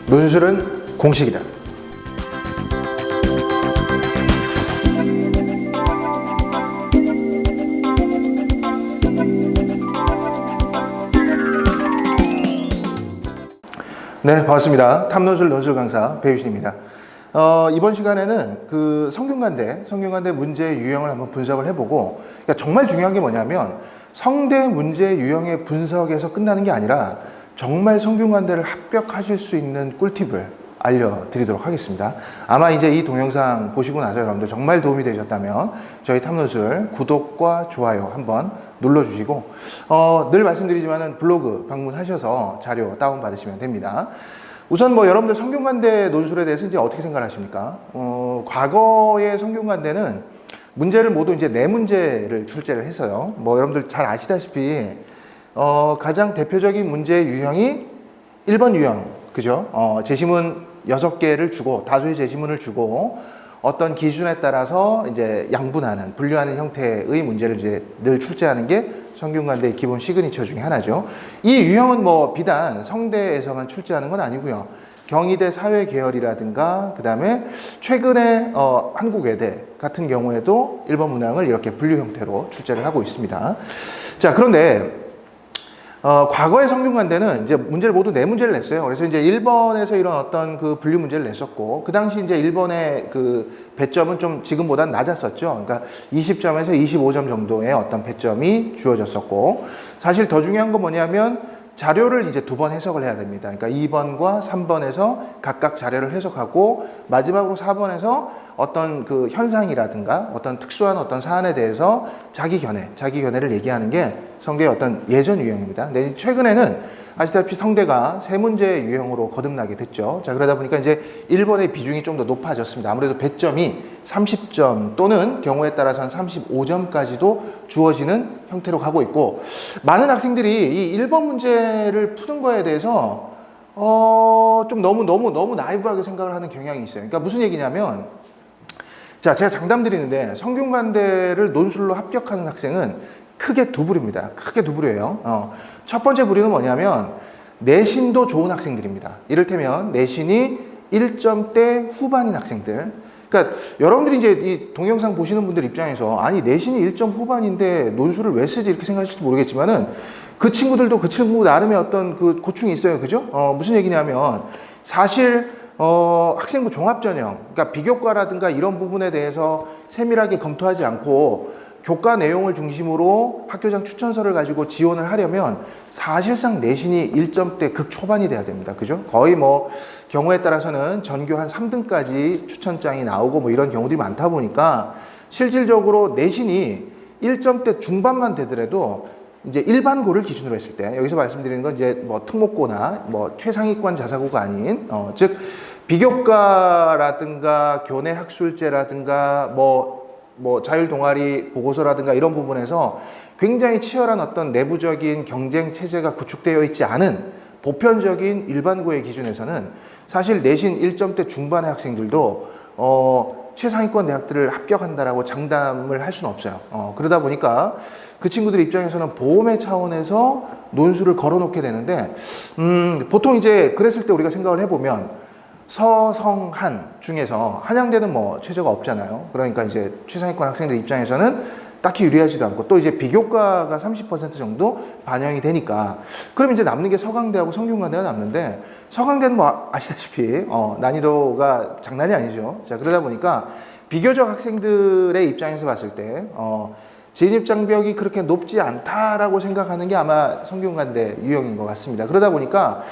논술은 공식이다. 네, 반갑습니다. 탐논술 논술 강사 배유신입니다. 이번 시간에는 그 성균관대 문제 유형을 한번 분석을 해보고, 그러니까 정말 중요한 게 뭐냐면 성대 문제 유형의 분석에서 끝나는 게 아니라 정말 성균관대를 합격하실 수 있는 꿀팁을 알려드리도록 하겠습니다. 아마 이제 이 동영상 보시고 나서 여러분들 정말 도움이 되셨다면 저희 탐논술 구독과 좋아요 한번 눌러주시고, 늘 말씀드리지만은 블로그 방문하셔서 자료 다운받으시면 됩니다. 우선 뭐 여러분들 성균관대 논술에 대해서 이제 어떻게 생각하십니까? 과거의 성균관대는 문제를 모두 이제 4문제를 출제를 했어요. 뭐 여러분들 잘 아시다시피 가장 대표적인 문제 유형이 1번 유형, 그죠? 제시문 6개를 주고, 다수의 제시문을 주고 어떤 기준에 따라서 이제 양분하는, 분류하는 형태의 문제를 이제 늘 출제하는 게 성균관대의 기본 시그니처 중에 하나죠. 이 유형은 뭐 비단 성대에서만 출제하는 건 아니고요. 경희대 사회계열이라든가 그 다음에 최근에 한국외대 같은 경우에도 1번 문항을 이렇게 분류 형태로 출제를 하고 있습니다. 자, 그런데 과거의 성균관대는 이제 문제를 모두 4문제를 냈어요. 그래서 이제 1번에서 이런 어떤 그 분류 문제를 냈었고, 그 당시 이제 1번의 그 배점은 좀 지금보다는 낮았었죠. 그러니까 20점에서 25점 정도의 어떤 배점이 주어졌었고, 사실 더 중요한 건 뭐냐면 자료를 이제 2번 해석을 해야 됩니다. 그러니까 2번과 3번에서 각각 자료를 해석하고, 마지막으로 4번에서 어떤 그 현상이라든가 어떤 특수한 어떤 사안에 대해서 자기 견해를 얘기하는 게 성대의 어떤 예전 유형입니다. 근데 최근에는 아시다시피 성대가 3문제 유형으로 거듭나게 됐죠. 자, 그러다 보니까 이제 1번의 비중이 좀 더 높아졌습니다. 아무래도 배점이 30점 또는 경우에 따라서는 35점까지도 주어지는 형태로 가고 있고, 많은 학생들이 이 1번 문제를 푸는 거에 대해서 좀 너무 나이브하게 생각을 하는 경향이 있어요. 그러니까 무슨 얘기냐면, 자, 제가 장담 드리는데 성균관대를 논술로 합격하는 학생은 크게 2부류입니다. 크게 2부류예요. 첫 번째 부류는 뭐냐면 내신도 좋은 학생들입니다. 이를테면 내신이 1점대 후반인 학생들. 그러니까 여러분들이 이제 이 동영상 보시는 분들 입장에서 아니 내신이 1점 후반인데 논술을 왜 쓰지 이렇게 생각하실지 모르겠지만은 그 친구들도 그 친구 나름의 어떤 그 고충이 있어요. 그죠? 무슨 얘기냐면 사실 학생부 종합전형, 그러니까 비교과라든가 이런 부분에 대해서 세밀하게 검토하지 않고 교과 내용을 중심으로 학교장 추천서를 가지고 지원을 하려면 사실상 내신이 1점대 극초반이 돼야 됩니다. 그죠? 거의 뭐 경우에 따라서는 전교 한 3등까지 추천장이 나오고 뭐 이런 경우들이 많다 보니까 실질적으로 내신이 1점대 중반만 되더라도 이제 일반고를 기준으로 했을 때, 여기서 말씀드리는 건 이제 뭐 특목고나 뭐 최상위권 자사고가 아닌, 즉 비교과라든가 교내 학술제라든가 뭐 자율 동아리 보고서라든가 이런 부분에서 굉장히 치열한 어떤 내부적인 경쟁 체제가 구축되어 있지 않은 보편적인 일반고의 기준에서는 사실 내신 1점대 중반의 학생들도 최상위권 대학들을 합격한다라고 장담을 할 수는 없어요. 그러다 보니까 그 친구들 입장에서는 보험의 차원에서 논술을 걸어놓게 되는데, 보통 이제 그랬을 때 우리가 생각을 해보면 서성한 중에서 한양대는 뭐 최저가 없잖아요. 그러니까 이제 최상위권 학생들 입장에서는 딱히 유리하지도 않고, 또 이제 비교과가 30% 정도 반영이 되니까 그럼 이제 남는 게 서강대하고 성균관대가 남는데, 서강대는 뭐 아시다시피 난이도가 장난이 아니죠. 자, 그러다 보니까 비교적 학생들의 입장에서 봤을 때 진입장벽이 그렇게 높지 않다라고 생각하는 게 아마 성균관대 유형인 것 같습니다. 그러다 보니까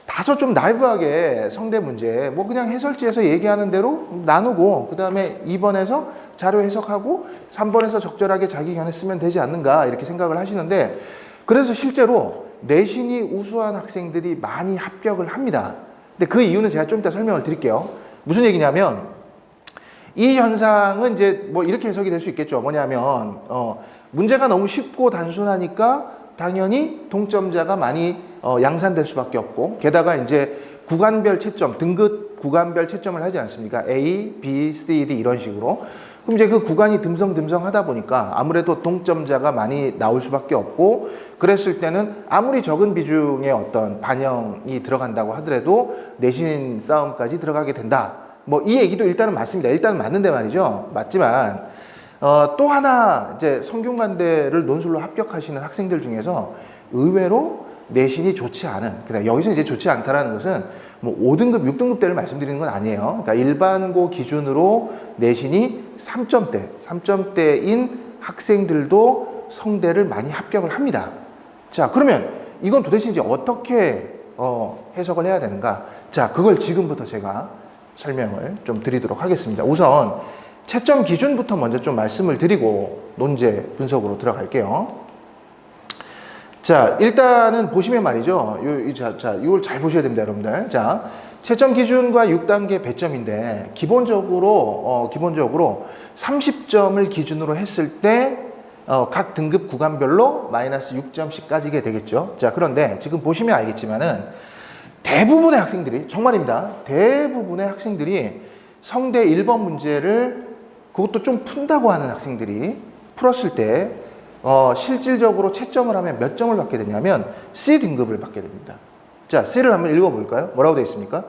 다소 좀 나이브하게 성대 문제 뭐 그냥 해설지에서 얘기하는 대로 나누고, 그 다음에 2번에서 자료 해석하고 3번에서 적절하게 자기 견해 쓰면 되지 않는가 이렇게 생각을 하시는데, 그래서 실제로 내신이 우수한 학생들이 많이 합격을 합니다. 근데 그 이유는 제가 좀 이따 설명을 드릴게요. 무슨 얘기냐면 이 현상은 이제 뭐 이렇게 해석이 될 수 있겠죠. 뭐냐면 문제가 너무 쉽고 단순하니까 당연히 동점자가 많이 양산될 수밖에 없고, 게다가 이제 구간별 채점, 등급 구간별 채점을 하지 않습니까? A, B, C, D 이런 식으로. 그럼 이제 그 구간이 듬성듬성 하다 보니까 아무래도 동점자가 많이 나올 수밖에 없고, 그랬을 때는 아무리 적은 비중의 어떤 반영이 들어간다고 하더라도 내신 싸움까지 들어가게 된다. 뭐 이 얘기도 일단은 맞습니다. 일단은 맞는데 말이죠. 맞지만 또 하나 이제 성균관대를 논술로 합격하시는 학생들 중에서 의외로 내신이 좋지 않은, 그다음 여기서 이제 좋지 않다라는 것은 뭐 5등급, 6등급대를 말씀드리는 건 아니에요. 그러니까 일반고 기준으로 내신이 3점대인 학생들도 성대를 많이 합격을 합니다. 자, 그러면 이건 도대체 이제 어떻게 해석을 해야 되는가? 자, 그걸 지금부터 제가 설명을 좀 드리도록 하겠습니다. 우선 채점 기준부터 먼저 좀 말씀을 드리고 논제 분석으로 들어갈게요. 자, 일단은 보시면 말이죠. 이걸 잘 보셔야 됩니다, 여러분들. 자, 채점 기준과 6단계 배점인데, 기본적으로 30점을 기준으로 했을 때, 각 등급 구간별로 마이너스 6점씩 까지게 되겠죠. 자, 그런데 지금 보시면 알겠지만은, 대부분의 학생들이, 정말입니다. 대부분의 학생들이 성대 1번 문제를 그것도 좀 푼다고 하는 학생들이 풀었을 때, 실질적으로 채점을 하면 몇 점을 받게 되냐면 C 등급을 받게 됩니다. 자, C를 한번 읽어볼까요? 뭐라고 되어 있습니까?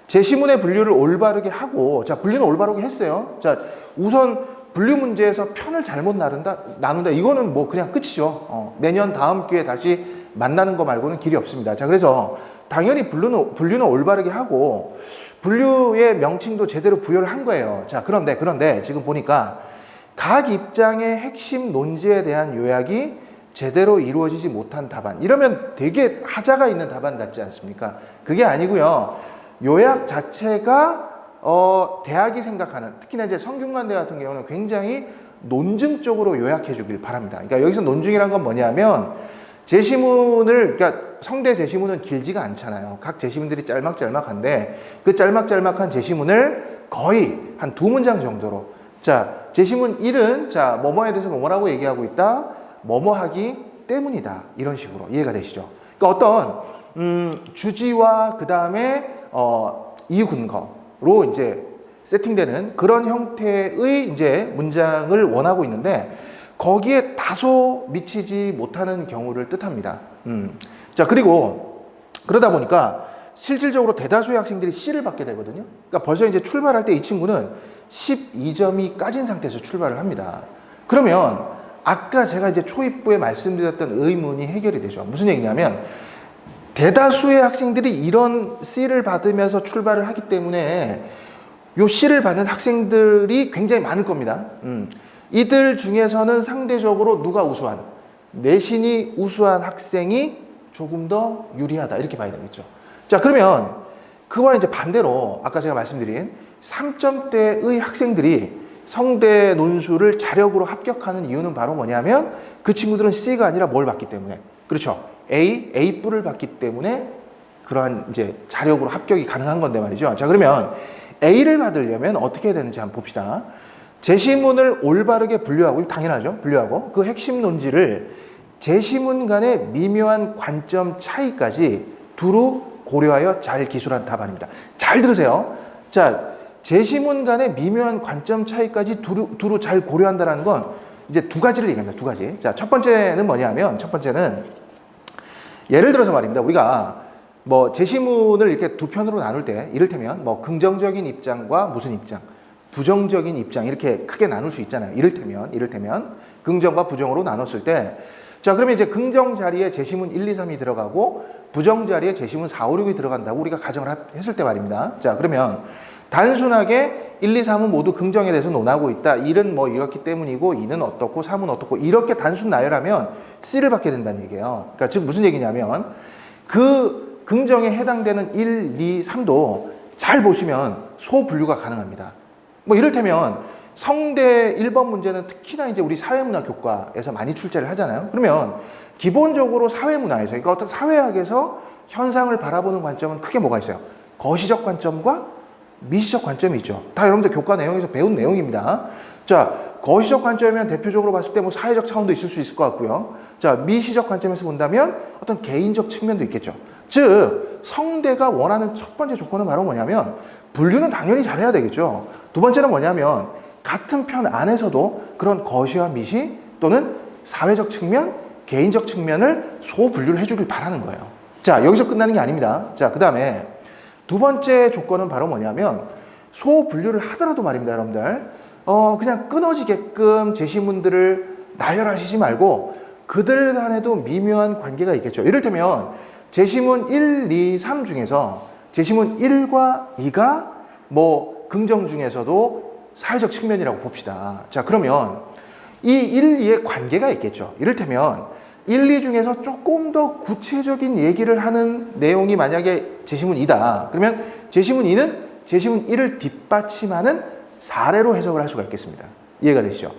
제시문의 분류를 올바르게 하고, 자, 분류는 올바르게 했어요. 자, 우선 분류 문제에서 편을 잘못 나눈다. 이거는 뭐 그냥 끝이죠. 내년 다음 기회에 다시 만나는 거 말고는 길이 없습니다. 자, 그래서 당연히 분류는 올바르게 하고 분류의 명칭도 제대로 부여를 한 거예요. 자, 그런데 지금 보니까 각 입장의 핵심 논지에 대한 요약이 제대로 이루어지지 못한 답안. 이러면 되게 하자가 있는 답안 같지 않습니까? 그게 아니고요. 요약 자체가 대학이 생각하는, 특히나 이제 성균관대 같은 경우는 굉장히 논증적으로 요약해 주길 바랍니다. 그러니까 여기서 논증이란 건 뭐냐면 그러니까 성대 제시문은 길지가 않잖아요. 각 제시문들이 짤막짤막한데 그 짤막짤막한 제시문을 거의 한 2문장 정도로, 자, 제시문 1은 자, 뭐뭐에 대해서 뭐뭐라고 얘기하고 있다. 뭐뭐 하기 때문이다. 이런 식으로 이해가 되시죠? 그러니까 어떤 주지와 그 다음에 이유 근거로 이제 세팅되는 그런 형태의 이제 문장을 원하고 있는데 거기에 다소 미치지 못하는 경우를 뜻합니다. 자, 그리고 그러다 보니까 실질적으로 대다수의 학생들이 C를 받게 되거든요. 그러니까 벌써 이제 출발할 때 이 친구는 12점이 까진 상태에서 출발을 합니다. 그러면 아까 제가 이제 초입부에 말씀드렸던 의문이 해결이 되죠. 무슨 얘기냐면 대다수의 학생들이 이런 C를 받으면서 출발을 하기 때문에 요 C를 받는 학생들이 굉장히 많을 겁니다. 이들 중에서는 상대적으로 누가 우수한, 내신이 우수한 학생이 조금 더 유리하다. 이렇게 봐야 되겠죠. 자, 그러면 그와 이제 반대로 아까 제가 말씀드린 3점대의 학생들이 성대 논술을 자력으로 합격하는 이유는 바로 뭐냐면 그 친구들은 C가 아니라 뭘 받기 때문에, 그렇죠. A뿔을 받기 때문에 그러한 이제 자력으로 합격이 가능한 건데 말이죠. 자, 그러면 A를 받으려면 어떻게 해야 되는지 한번 봅시다. 제시문을 올바르게 분류하고, 당연하죠. 분류하고 그 핵심 논지를 제시문 간의 미묘한 관점 차이까지 두루 고려하여 잘 기술한 답안입니다. 잘 들으세요. 자, 제시문 간의 미묘한 관점 차이까지 두루 잘 고려한다는 건 이제 두 가지를 얘기합니다. 두 가지. 자, 첫 번째는 뭐냐면, 첫 번째는 예를 들어서 말입니다. 우리가 뭐 제시문을 이렇게 두 편으로 나눌 때 이를테면 뭐 긍정적인 입장과 무슨 입장, 부정적인 입장 이렇게 크게 나눌 수 있잖아요. 이를테면 긍정과 부정으로 나눴을 때, 자, 그러면 이제 긍정 자리에 제시문 1, 2, 3이 들어가고 부정 자리에 제시문 4, 5, 6이 들어간다고 우리가 가정을 했을 때 말입니다. 자, 그러면 단순하게 1, 2, 3은 모두 긍정에 대해서 논하고 있다. 1은 뭐 이렇기 때문이고 2는 어떻고 3은 어떻고 이렇게 단순 나열하면 C를 받게 된다는 얘기예요. 그러니까 즉 무슨 얘기냐면 그 긍정에 해당되는 1, 2, 3도 잘 보시면 소분류가 가능합니다. 뭐 이를테면 성대 1번 문제는 특히나 이제 우리 사회문화 교과에서 많이 출제를 하잖아요. 그러면 기본적으로 사회문화에서, 그러니까 어떤 사회학에서 현상을 바라보는 관점은 크게 뭐가 있어요? 거시적 관점과 미시적 관점이 있죠. 다 여러분들 교과 내용에서 배운 내용입니다. 자, 거시적 관점이면 대표적으로 봤을 때 뭐 사회적 차원도 있을 수 있을 것 같고요. 자, 미시적 관점에서 본다면 어떤 개인적 측면도 있겠죠. 즉, 성대가 원하는 첫 번째 조건은 바로 뭐냐면 분류는 당연히 잘해야 되겠죠. 두 번째는 뭐냐면 같은 편 안에서도 그런 거시와 미시 또는 사회적 측면, 개인적 측면을 소분류를 해주길 바라는 거예요. 자, 여기서 끝나는 게 아닙니다. 자, 그 다음에 두 번째 조건은 바로 뭐냐면 소분류를 하더라도 말입니다, 여러분들. 그냥 끊어지게끔 제시문들을 나열하시지 말고 그들 간에도 미묘한 관계가 있겠죠. 이를테면 제시문 1, 2, 3 중에서 제시문 1과 2가 뭐 긍정 중에서도 사회적 측면이라고 봅시다. 자, 그러면 이 1, 2의 관계가 있겠죠. 이를테면 1, 2 중에서 조금 더 구체적인 얘기를 하는 내용이 만약에 제시문 2다. 그러면 제시문 2는 제시문 1을 뒷받침하는 사례로 해석을 할 수가 있겠습니다. 이해가 되시죠?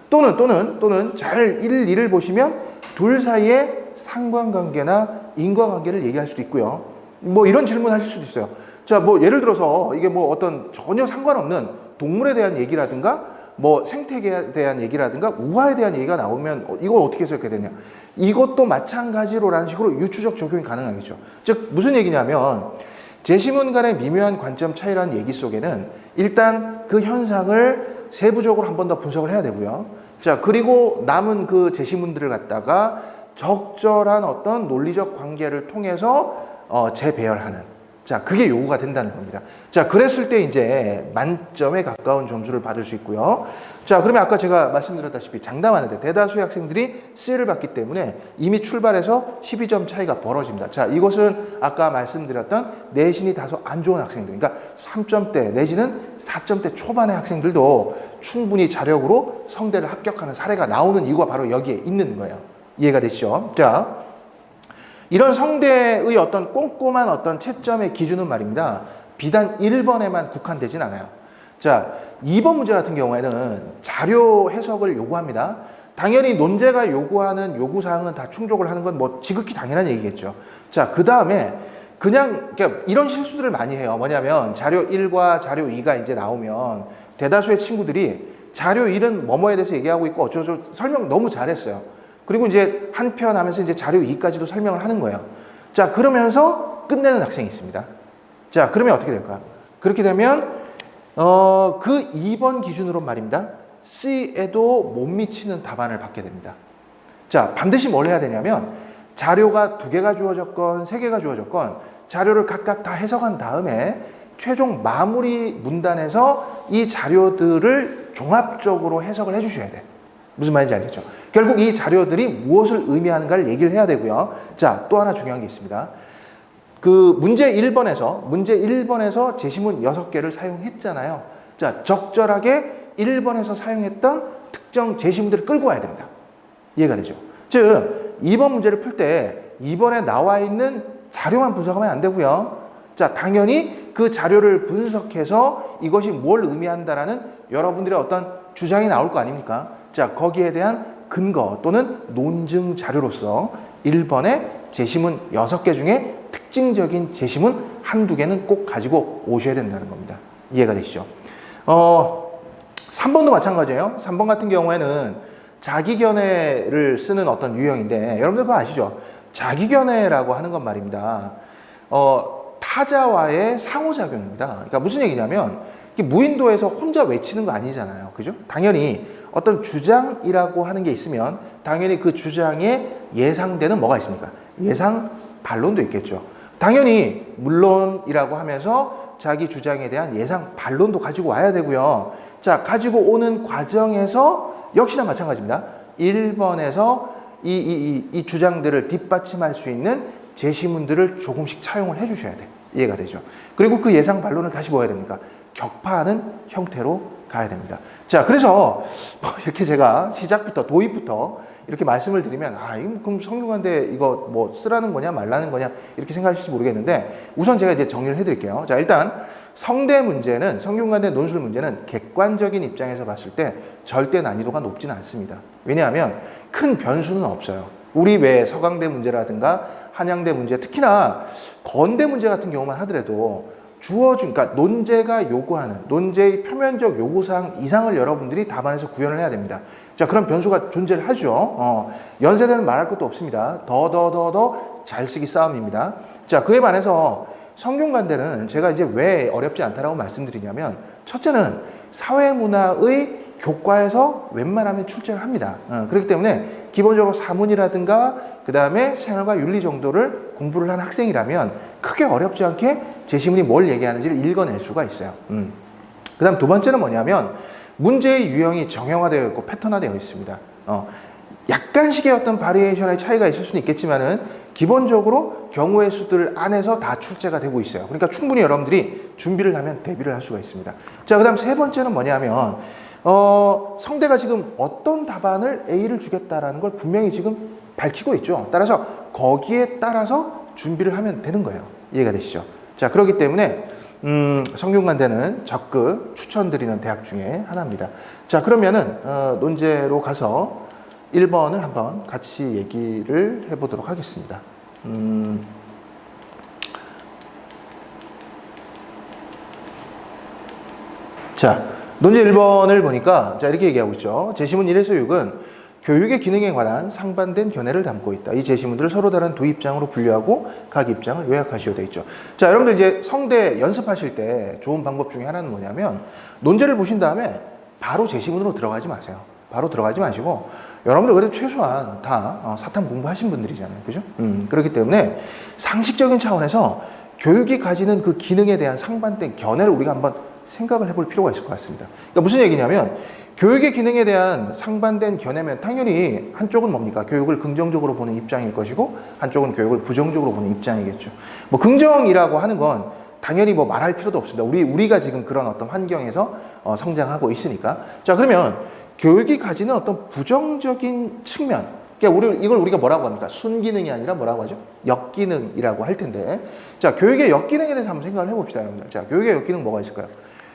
또는 잘 1, 2를 보시면 둘 사이에 상관관계나 인과관계를 얘기할 수도 있고요. 뭐 이런 질문 하실 수도 있어요. 자, 뭐 예를 들어서 이게 뭐 어떤 전혀 상관없는 동물에 대한 얘기라든가 뭐 생태계에 대한 얘기라든가 우화에 대한 얘기가 나오면 이걸 어떻게 해석해야 되냐. 이것도 마찬가지로라는 식으로 유추적 적용이 가능하겠죠. 즉 무슨 얘기냐면 제시문 간의 미묘한 관점 차이라는 얘기 속에는 일단 그 현상을 세부적으로 한 번 더 분석을 해야 되고요. 자, 그리고 남은 그 제시문들을 갖다가 적절한 어떤 논리적 관계를 통해서 재배열하는. 자, 그게 요구가 된다는 겁니다. 자, 그랬을 때 이제 만점에 가까운 점수를 받을 수 있고요. 자, 그러면 아까 제가 말씀드렸다시피 장담하는데 대다수의 학생들이 C를 받기 때문에 이미 출발해서 12점 차이가 벌어집니다. 자, 이것은 아까 말씀드렸던 내신이 다소 안 좋은 학생들, 그러니까 3점대 내지는 4점대 초반의 학생들도 충분히 자력으로 성대를 합격하는 사례가 나오는 이유가 바로 여기에 있는 거예요. 이해가 되시죠? 자, 이런 성대의 어떤 꼼꼼한 어떤 채점의 기준은 말입니다. 비단 1번에만 국한되진 않아요. 자, 2번 문제 같은 경우에는 자료 해석을 요구합니다. 당연히 논제가 요구하는 요구사항은 다 충족을 하는 건 뭐 지극히 당연한 얘기겠죠. 자, 그 다음에 그냥 이런 실수들을 많이 해요. 뭐냐면 자료 1과 자료 2가 이제 나오면 대다수의 친구들이 자료 1은 뭐뭐에 대해서 얘기하고 있고 어쩌고 설명 너무 잘했어요. 그리고 이제 한 편 하면서 이제 자료 2까지도 설명을 하는 거예요. 자, 그러면서 끝내는 학생이 있습니다. 자, 그러면 어떻게 될까요? 그렇게 되면 그 2번 기준으로 말입니다. C에도 못 미치는 답안을 받게 됩니다. 자, 반드시 뭘 해야 되냐면 자료가 2개가 주어졌건 3개가 주어졌건 자료를 각각 다 해석한 다음에 최종 마무리 문단에서 이 자료들을 종합적으로 해석을 해주셔야 돼. 무슨 말인지 알겠죠? 결국 이 자료들이 무엇을 의미하는가를 얘기를 해야 되고요. 자, 또 하나 중요한 게 있습니다. 그 문제 1번에서 제시문 6개를 사용했잖아요. 자, 적절하게 1번에서 사용했던 특정 제시문들을 끌고 와야 됩니다. 이해가 되죠? 즉, 2번 문제를 풀 때 2번에 나와 있는 자료만 분석하면 안 되고요. 자, 당연히 그 자료를 분석해서 이것이 뭘 의미한다라는 여러분들의 어떤 주장이 나올 거 아닙니까? 자, 거기에 대한 근거 또는 논증 자료로서 1번의 제시문 6개 중에 특징적인 제시문 한두 개는 꼭 가지고 오셔야 된다는 겁니다. 이해가 되시죠? 3번도 마찬가지예요. 3번 같은 경우에는 자기견해를 쓰는 어떤 유형인데 여러분들 그거 아시죠? 자기견해라고 하는 건 말입니다. 타자와의 상호작용입니다. 그러니까 무슨 얘기냐면 무인도에서 혼자 외치는 거 아니잖아요. 그죠? 당연히 어떤 주장이라고 하는 게 있으면 당연히 그 주장에 예상되는 뭐가 있습니까? 예상 반론도 있겠죠. 당연히 물론이라고 하면서 자기 주장에 대한 예상 반론도 가지고 와야 되고요. 자, 가지고 오는 과정에서 역시나 마찬가지입니다. 1번에서 이 주장들을 뒷받침할 수 있는 제시문들을 조금씩 차용을 해주셔야 돼. 이해가 되죠? 그리고 그 예상 반론을 다시 뭐 해야 됩니까? 격파하는 형태로 가야 됩니다. 자, 그래서 이렇게 제가 시작부터 도입부터 이렇게 말씀을 드리면 이거 그럼 성균관대 이거 뭐 쓰라는 거냐 말라는 거냐 이렇게 생각하실지 모르겠는데 우선 제가 이제 정리를 해드릴게요. 자, 일단 성대 문제는 성균관대 논술 문제는 객관적인 입장에서 봤을 때 절대 난이도가 높지는 않습니다. 왜냐하면 큰 변수는 없어요. 우리 외에 서강대 문제라든가 한양대 문제, 특히나 건대 문제 같은 경우만 하더라도 그러니까 논제가 요구하는 논제의 표면적 요구사항 이상을 여러분들이 답안에서 구현을 해야 됩니다. 자, 그런 변수가 존재를 하죠. 연세대는 말할 것도 없습니다. 더 잘 쓰기 싸움입니다. 자, 그에 반해서 성균관대는 제가 이제 왜 어렵지 않다라고 말씀드리냐면 첫째는 사회문화의 교과에서 웬만하면 출제를 합니다. 그렇기 때문에 기본적으로 사문이라든가 그 다음에 생활과 윤리 정도를 공부를 한 학생이라면 크게 어렵지 않게 제시문이 뭘 얘기하는지를 읽어낼 수가 있어요. 그 다음 두 번째는 뭐냐면 문제의 유형이 정형화되어 있고 패턴화되어 있습니다. 약간씩의 어떤 바리에이션의 차이가 있을 수는 있겠지만은 기본적으로 경우의 수들 안에서 다 출제가 되고 있어요. 그러니까 충분히 여러분들이 준비를 하면 대비를 할 수가 있습니다. 자, 그 다음 세 번째는 뭐냐면 성대가 지금 어떤 답안을 A를 주겠다라는 걸 분명히 지금 밝히고 있죠. 따라서 거기에 따라서 준비를 하면 되는 거예요. 이해가 되시죠? 자, 그렇기 때문에 성균관대는 적극 추천드리는 대학 중에 하나입니다. 자, 그러면은 논제로 가서 1번을 한번 같이 얘기를 해보도록 하겠습니다. 자, 논제 1번을 보니까 자, 이렇게 얘기하고 있죠. 제시문 1에서 6은 교육의 기능에 관한 상반된 견해를 담고 있다. 이 제시문들을 서로 다른 두 입장으로 분류하고 각 입장을 요약하시오 되어 있죠. 자, 여러분들 이제 성대 연습하실 때 좋은 방법 중에 하나는 뭐냐면 논제를 보신 다음에 바로 제시문으로 들어가지 마세요. 바로 들어가지 마시고 여러분들 그래도 최소한 다 사탐 공부하신 분들이잖아요. 그죠? 그렇기 때문에 상식적인 차원에서 교육이 가지는 그 기능에 대한 상반된 견해를 우리가 한번 생각을 해볼 필요가 있을 것 같습니다. 그러니까 무슨 얘기냐면 교육의 기능에 대한 상반된 견해면 당연히 한쪽은 뭡니까? 교육을 긍정적으로 보는 입장일 것이고 한쪽은 교육을 부정적으로 보는 입장이겠죠. 뭐 긍정이라고 하는 건 당연히 뭐 말할 필요도 없습니다. 우리가 지금 그런 어떤 환경에서 성장하고 있으니까. 자, 그러면 교육이 가지는 어떤 부정적인 측면, 그러니까 이걸 우리가 뭐라고 합니까? 순기능이 아니라 뭐라고 하죠? 역기능이라고 할 텐데, 자, 교육의 역기능에 대해서 한번 생각을 해봅시다, 여러분들. 자, 교육의 역기능 뭐가 있을까요?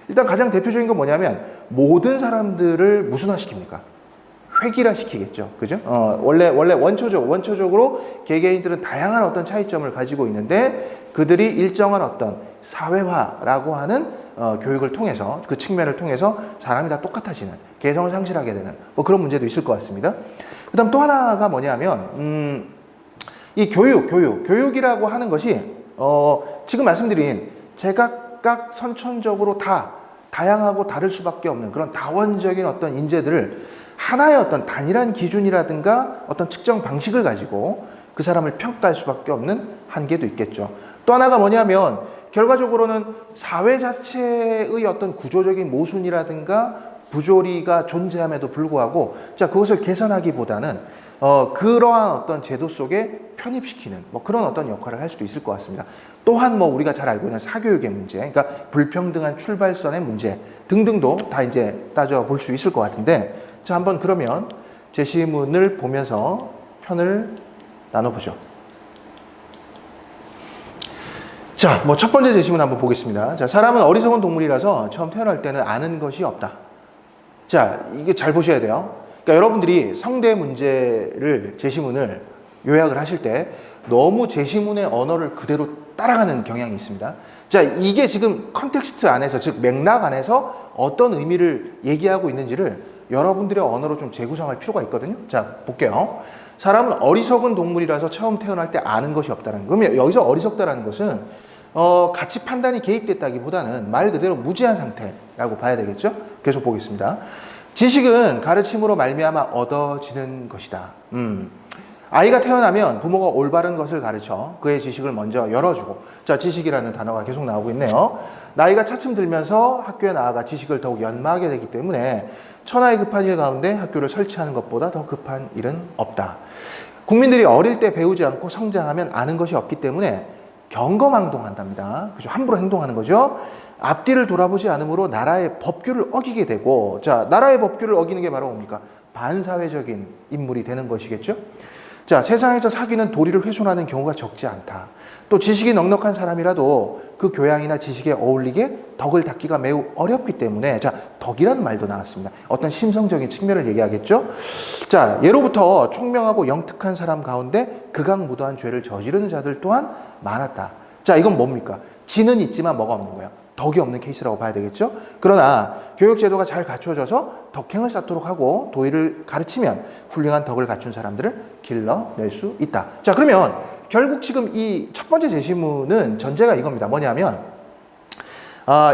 일단 가장 대표적인 건 뭐냐면 모든 사람들을 무슨화 시킵니까? 획일화 시키겠죠, 그죠? 원래 원초적으로 개개인들은 다양한 어떤 차이점을 가지고 있는데 그들이 일정한 어떤 사회화라고 하는 교육을 통해서 그 측면을 통해서 사람이 다 똑같아지는 개성을 상실하게 되는 뭐 그런 문제도 있을 것 같습니다. 그다음 또 하나가 뭐냐면 이 교육이라고 하는 것이 지금 말씀드린 제각각 선천적으로 다양하고 다를 수밖에 없는 그런 다원적인 어떤 인재들을 하나의 어떤 단일한 기준이라든가 어떤 측정 방식을 가지고 그 사람을 평가할 수밖에 없는 한계도 있겠죠. 또 하나가 뭐냐면 결과적으로는 사회 자체의 어떤 구조적인 모순이라든가 부조리가 존재함에도 불구하고 자, 그것을 개선하기보다는 그러한 어떤 제도 속에 편입시키는 뭐 그런 어떤 역할을 할 수도 있을 것 같습니다. 또한 뭐 우리가 잘 알고 있는 사교육의 문제, 그러니까 불평등한 출발선의 문제 등등도 다 이제 따져볼 수 있을 것 같은데, 자, 한번 그러면 제시문을 보면서 편을 나눠보죠. 자, 뭐 첫 번째 제시문 한번 보겠습니다. 자, 사람은 어리석은 동물이라서 처음 태어날 때는 아는 것이 없다. 자, 이게 잘 보셔야 돼요. 그러니까 여러분들이 성대 문제를 제시문을 요약을 하실 때 너무 제시문의 언어를 그대로 따라가는 경향이 있습니다. 자, 이게 지금 컨텍스트 안에서, 즉 맥락 안에서 어떤 의미를 얘기하고 있는지를 여러분들의 언어로 좀 재구성할 필요가 있거든요. 자, 볼게요. 사람은 어리석은 동물이라서 처음 태어날 때 아는 것이 없다는 거. 그러면 여기서 어리석다라는 것은 가치 판단이 개입됐다기보다는 말 그대로 무지한 상태라고 봐야 되겠죠. 계속 보겠습니다. 지식은 가르침으로 말미암아 얻어지는 것이다. 아이가 태어나면 부모가 올바른 것을 가르쳐 그의 지식을 먼저 열어주고, 자, 지식이라는 단어가 계속 나오고 있네요. 나이가 차츰 들면서 학교에 나아가 지식을 더욱 연마하게 되기 때문에 천하의 급한 일 가운데 학교를 설치하는 것보다 더 급한 일은 없다. 국민들이 어릴 때 배우지 않고 성장하면 아는 것이 없기 때문에 경거망동한답니다. 그죠? 함부로 행동하는 거죠. 앞뒤를 돌아보지 않으므로 나라의 법규를 어기게 되고, 자, 나라의 법규를 어기는 게 바로 뭡니까? 반사회적인 인물이 되는 것이겠죠. 자, 세상에서 사귀는 도리를 훼손하는 경우가 적지 않다. 또 지식이 넉넉한 사람이라도 그 교양이나 지식에 어울리게 덕을 닦기가 매우 어렵기 때문에, 자, 덕이라는 말도 나왔습니다. 어떤 심성적인 측면을 얘기하겠죠. 자, 예로부터 총명하고 영특한 사람 가운데 극악무도한 죄를 저지르는 자들 또한 많았다. 자, 이건 뭡니까? 지는 있지만 뭐가 없는 거야? 덕이 없는 케이스라고 봐야 되겠죠. 그러나 교육제도가 잘 갖춰져서 덕행을 쌓도록 하고 도의를 가르치면 훌륭한 덕을 갖춘 사람들을 길러낼 수 있다. 자, 그러면 결국 지금 이 첫 번째 제시문은 전제가 이겁니다. 뭐냐면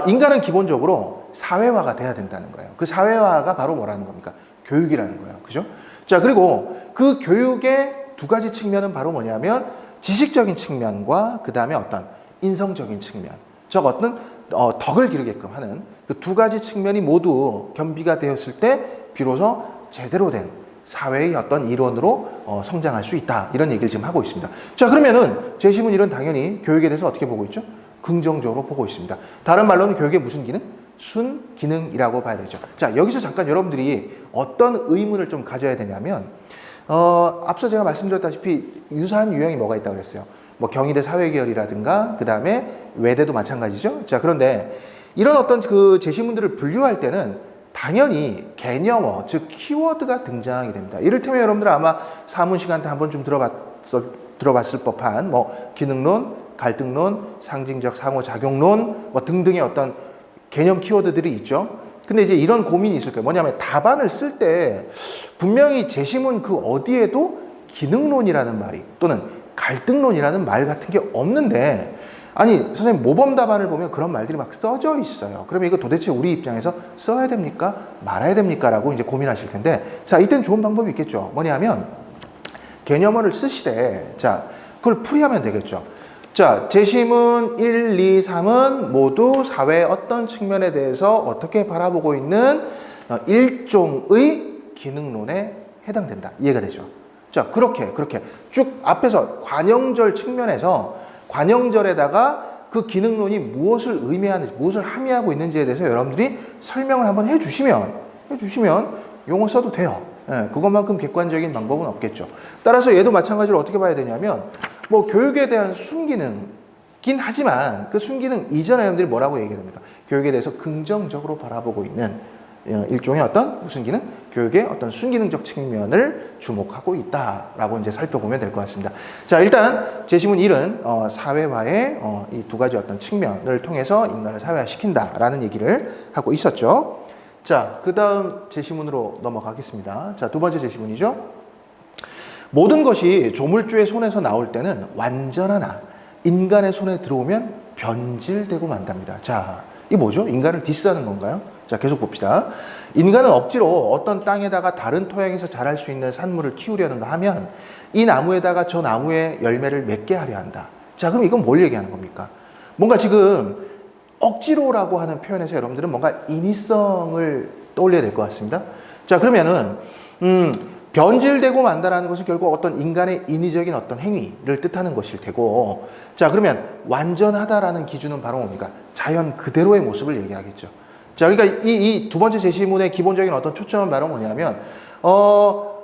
인간은 기본적으로 사회화가 돼야 된다는 거예요. 그 사회화가 바로 뭐라는 겁니까? 교육이라는 거예요. 그죠? 자, 그리고 그 교육의 두 가지 측면은 바로 뭐냐면 지식적인 측면과 그 다음에 어떤 인성적인 측면, 즉 어떤 덕을 기르게끔 하는 그 두 가지 측면이 모두 겸비가 되었을 때 비로소 제대로 된 사회의 어떤 일원으로 성장할 수 있다. 이런 얘기를 지금 하고 있습니다. 자, 그러면은 제시문일은 당연히 교육에 대해서 어떻게 보고 있죠? 긍정적으로 보고 있습니다. 다른 말로는 교육의 무슨 기능? 순기능이라고 봐야 되죠. 자, 여기서 잠깐 여러분들이 어떤 의문을 좀 가져야 되냐면 앞서 제가 말씀드렸다시피 유사한 유형이 뭐가 있다고 그랬어요. 뭐 경희대 사회계열이라든가 그 다음에 외대도 마찬가지죠. 자, 그런데 이런 어떤 그 제시문들을 분류할 때는 당연히 개념어, 즉 키워드가 등장하게 됩니다. 이를테면 여러분들 아마 사문 시간 때 한번 좀 들어봤을 법한 뭐 기능론, 갈등론, 상징적 상호작용론 뭐 등등의 어떤 개념 키워드들이 있죠. 근데 이제 이런 고민이 있을 거예요. 뭐냐면 답안을 쓸 때 분명히 제시문 그 어디에도 기능론이라는 말이 또는 갈등론이라는 말 같은 게 없는데 아니 선생님 모범 답안을 보면 그런 말들이 막 써져 있어요. 그러면 이거 도대체 우리 입장에서 써야 됩니까? 말아야 됩니까? 라고 이제 고민하실 텐데 자, 이때는 좋은 방법이 있겠죠. 뭐냐면 개념어를 쓰시되 자, 그걸 풀이하면 되겠죠. 자, 제시문 1, 2, 3은 모두 사회의 어떤 측면에 대해서 어떻게 바라보고 있는 일종의 기능론에 해당된다. 이해가 되죠. 자, 그렇게 쭉 앞에서 관형절 측면에서 관형절에다가 그 기능론이 무엇을 의미하는지, 무엇을 함의하고 있는지에 대해서 여러분들이 설명을 한번 해주시면 용어 써도 돼요. 예, 그것만큼 객관적인 방법은 없겠죠. 따라서 얘도 마찬가지로 어떻게 봐야 되냐면 뭐 교육에 대한 순기능긴 하지만 그 순기능 이전에 여러분들이 뭐라고 얘기합니까? 교육에 대해서 긍정적으로 바라보고 있는 일종의 어떤 무슨 기능? 교육의 어떤 순기능적 측면을 주목하고 있다라고 이제 살펴보면 될 것 같습니다. 자, 일단 제시문 1은 사회화의 이 두 가지 어떤 측면을 통해서 인간을 사회화시킨다라는 얘기를 하고 있었죠. 자, 그 다음 제시문으로 넘어가겠습니다. 자, 두 번째 제시문이죠. 모든 것이 조물주의 손에서 나올 때는 완전하나 인간의 손에 들어오면 변질되고 만답니다. 자, 이게 뭐죠? 인간을 디스하는 건가요? 자, 계속 봅시다. 인간은 억지로 어떤 땅에다가 다른 토양에서 자랄 수 있는 산물을 키우려는가 하면 이 나무에다가 저 나무의 열매를 맺게 하려 한다. 자, 그럼 이건 뭘 얘기하는 겁니까? 뭔가 지금 억지로라고 하는 표현에서 여러분들은 뭔가 인위성을 떠올려야 될 것 같습니다. 자, 그러면은 변질되고 만다라는 것은 결국 어떤 인간의 인위적인 어떤 행위를 뜻하는 것일 테고, 자, 그러면 완전하다라는 기준은 바로 뭡니까? 자연 그대로의 모습을 얘기하겠죠. 자, 그러니까 이 두 번째 제시문의 기본적인 어떤 초점은 바로 뭐냐면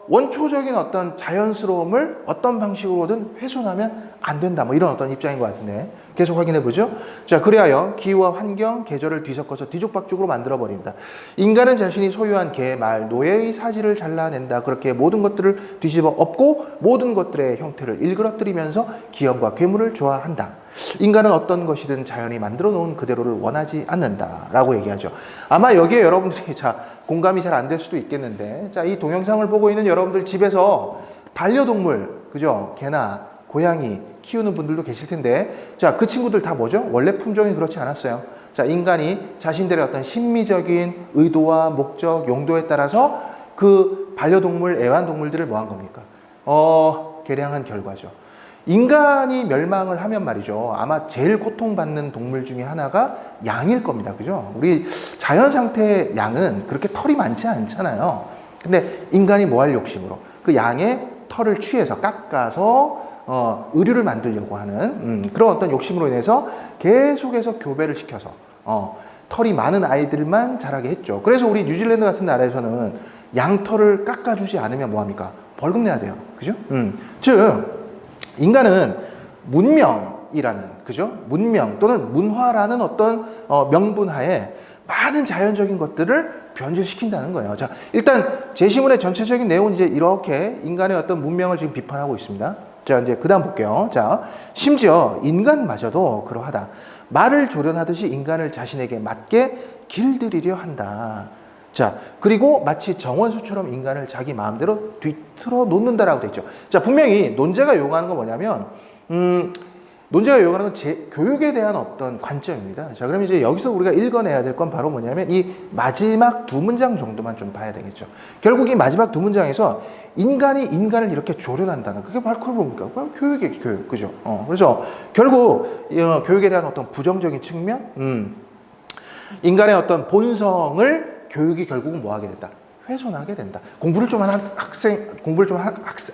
원초적인 어떤 자연스러움을 어떤 방식으로든 훼손하면 안 된다. 뭐 이런 어떤 입장인 것 같은데 계속 확인해 보죠. 자, 그리하여 기후와 환경, 계절을 뒤섞어서 뒤죽박죽으로 만들어 버린다. 인간은 자신이 소유한 개, 말, 노예의 사지를 잘라낸다. 그렇게 모든 것들을 뒤집어 엎고 모든 것들의 형태를 일그러뜨리면서 기형과 괴물을 좋아한다. 인간은 어떤 것이든 자연이 만들어 놓은 그대로를 원하지 않는다라고 얘기하죠. 아마 여기에 여러분들이 공감이 잘 안 될 수도 있겠는데, 자, 이 동영상을 보고 있는 여러분들 집에서 반려동물, 그죠? 개나 고양이 키우는 분들도 계실 텐데, 자, 그 친구들 다 뭐죠? 원래 품종이 그렇지 않았어요. 자, 인간이 자신들의 어떤 심미적인 의도와 목적, 용도에 따라서 그 반려동물, 애완동물들을 뭐 한 겁니까? 개량한 결과죠. 인간이 멸망을 하면 말이죠. 아마 제일 고통받는 동물 중에 하나가 양일 겁니다. 그죠? 우리 자연 상태의 양은 그렇게 털이 많지 않잖아요. 근데 인간이 뭐 할 욕심으로? 그 양의 털을 취해서 깎아서 의류를 만들려고 하는 그런 어떤 욕심으로 인해서 계속해서 교배를 시켜서 털이 많은 아이들만 자라게 했죠. 그래서 우리 뉴질랜드 같은 나라에서는 양털을 깎아주지 않으면 뭐합니까? 벌금 내야 돼요. 그죠? 즉 인간은 문명이라는, 그죠? 문명 또는 문화라는 어떤 명분하에 많은 자연적인 것들을 변질시킨다는 거예요. 자, 일단 제시문의 전체적인 내용은 이제 이렇게 인간의 어떤 문명을 지금 비판하고 있습니다. 자, 이제 그 다음 볼게요. 자, 심지어 인간마저도 그러하다. 말을 조련하듯이 인간을 자신에게 맞게 길들이려 한다. 자, 그리고 마치 정원수처럼 인간을 자기 마음대로 뒤틀어 놓는다라고 돼 있죠. 자, 분명히 논제가 요구하는 건 뭐냐면 논제가 요구하는 건 교육에 대한 어떤 관점입니다. 자, 그럼 이제 여기서 우리가 읽어내야 될 건 바로 뭐냐면 이 마지막 두 문장 정도만 좀 봐야 되겠죠. 결국 이 마지막 두 문장에서 인간이 인간을 이렇게 조련한다는 그게 바로 그걸 뭡니까? 바로 교육이에요, 교육. 그죠? 그래서 결국 교육에 대한 어떤 부정적인 측면, 인간의 어떤 본성을 교육이 결국은 뭐 하게 됐다? 훼손하게 된다. 공부를 좀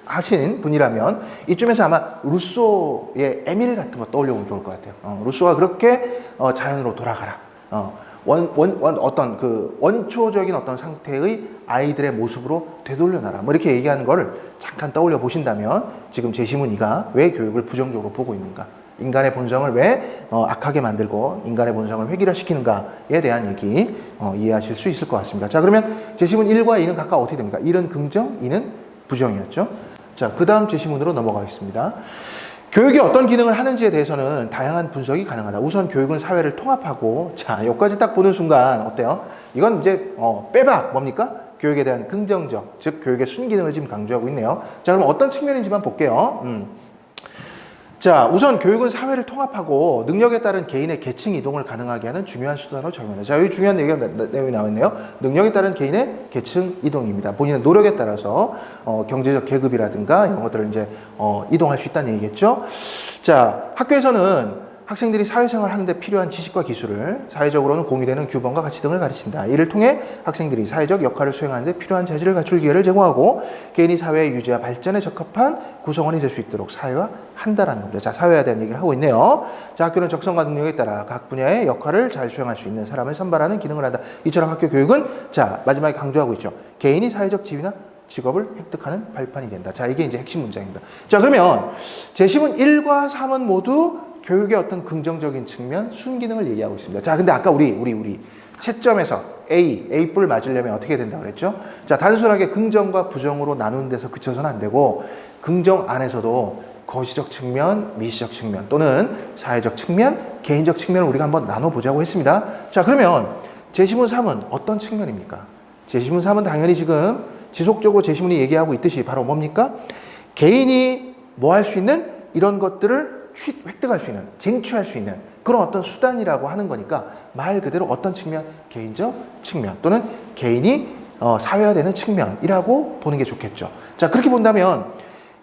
하신 분이라면 이쯤에서 아마 루소의 에밀 같은 거 떠올려보면 좋을 것 같아요. 루소가 그렇게 자연으로 돌아가라. 어떤 그 원초적인 어떤 상태의 아이들의 모습으로 되돌려놔라. 뭐 이렇게 얘기하는 거를 잠깐 떠올려 보신다면 지금 제시문이가 왜 교육을 부정적으로 보고 있는가? 인간의 본성을 왜 악하게 만들고 인간의 본성을 획일화시키는가에 대한 얘기 이해하실 수 있을 것 같습니다. 자, 그러면 제시문 1과 2는 각각 어떻게 됩니까? 1은 긍정, 2는 부정이었죠. 자, 그 다음 제시문으로 넘어가겠습니다. 교육이 어떤 기능을 하는지에 대해서는 다양한 분석이 가능하다. 우선 교육은 사회를 통합하고, 자, 여기까지 딱 보는 순간 어때요? 이건 이제 빼박 뭡니까? 교육에 대한 긍정적, 즉 교육의 순기능을 지금 강조하고 있네요. 자, 그럼 어떤 측면인지만 볼게요. 자, 우선 교육은 사회를 통합하고 능력에 따른 개인의 계층 이동을 가능하게 하는 중요한 수단으로 작용한다. 자, 여기 중요한 내용이 나왔네요. 능력에 따른 개인의 계층 이동입니다. 본인의 노력에 따라서 경제적 계급이라든가 이런 것들을 이제 이동할 수 있다는 얘기겠죠. 자, 학교에서는 학생들이 사회생활을 하는데 필요한 지식과 기술을 사회적으로는 공유되는 규범과 가치 등을 가르친다. 이를 통해 학생들이 사회적 역할을 수행하는 데 필요한 재질을 갖출 기회를 제공하고 개인이 사회의 유지와 발전에 적합한 구성원이 될 수 있도록 사회화한다라는 겁니다. 자, 사회화에 대한 얘기를 하고 있네요. 자, 학교는 적성과 능력에 따라 각 분야의 역할을 잘 수행할 수 있는 사람을 선발하는 기능을 한다. 이처럼 학교 교육은 자, 마지막에 강조하고 있죠. 개인이 사회적 지위나 직업을 획득하는 발판이 된다. 자, 이게 이제 핵심 문장입니다. 자, 그러면 제시문 1과 3은 모두 교육의 어떤 긍정적인 측면, 순기능을 얘기하고 있습니다. 자, 근데 아까 우리 채점에서 A뿔 맞으려면 어떻게 된다고 그랬죠? 자, 단순하게 긍정과 부정으로 나누는 데서 그쳐서는 안 되고 긍정 안에서도 거시적 측면, 미시적 측면 또는 사회적 측면, 개인적 측면을 우리가 한번 나눠보자고 했습니다. 자, 그러면 제시문 3은 어떤 측면입니까? 제시문 3은 당연히 지금 지속적으로 제시문이 얘기하고 있듯이 바로 뭡니까? 개인이 뭐 할 수 있는 이런 것들을 획득할 수 있는, 쟁취할 수 있는 그런 어떤 수단이라고 하는 거니까 말 그대로 어떤 측면? 개인적 측면 또는 개인이 사회화되는 측면이라고 보는 게 좋겠죠. 자, 그렇게 본다면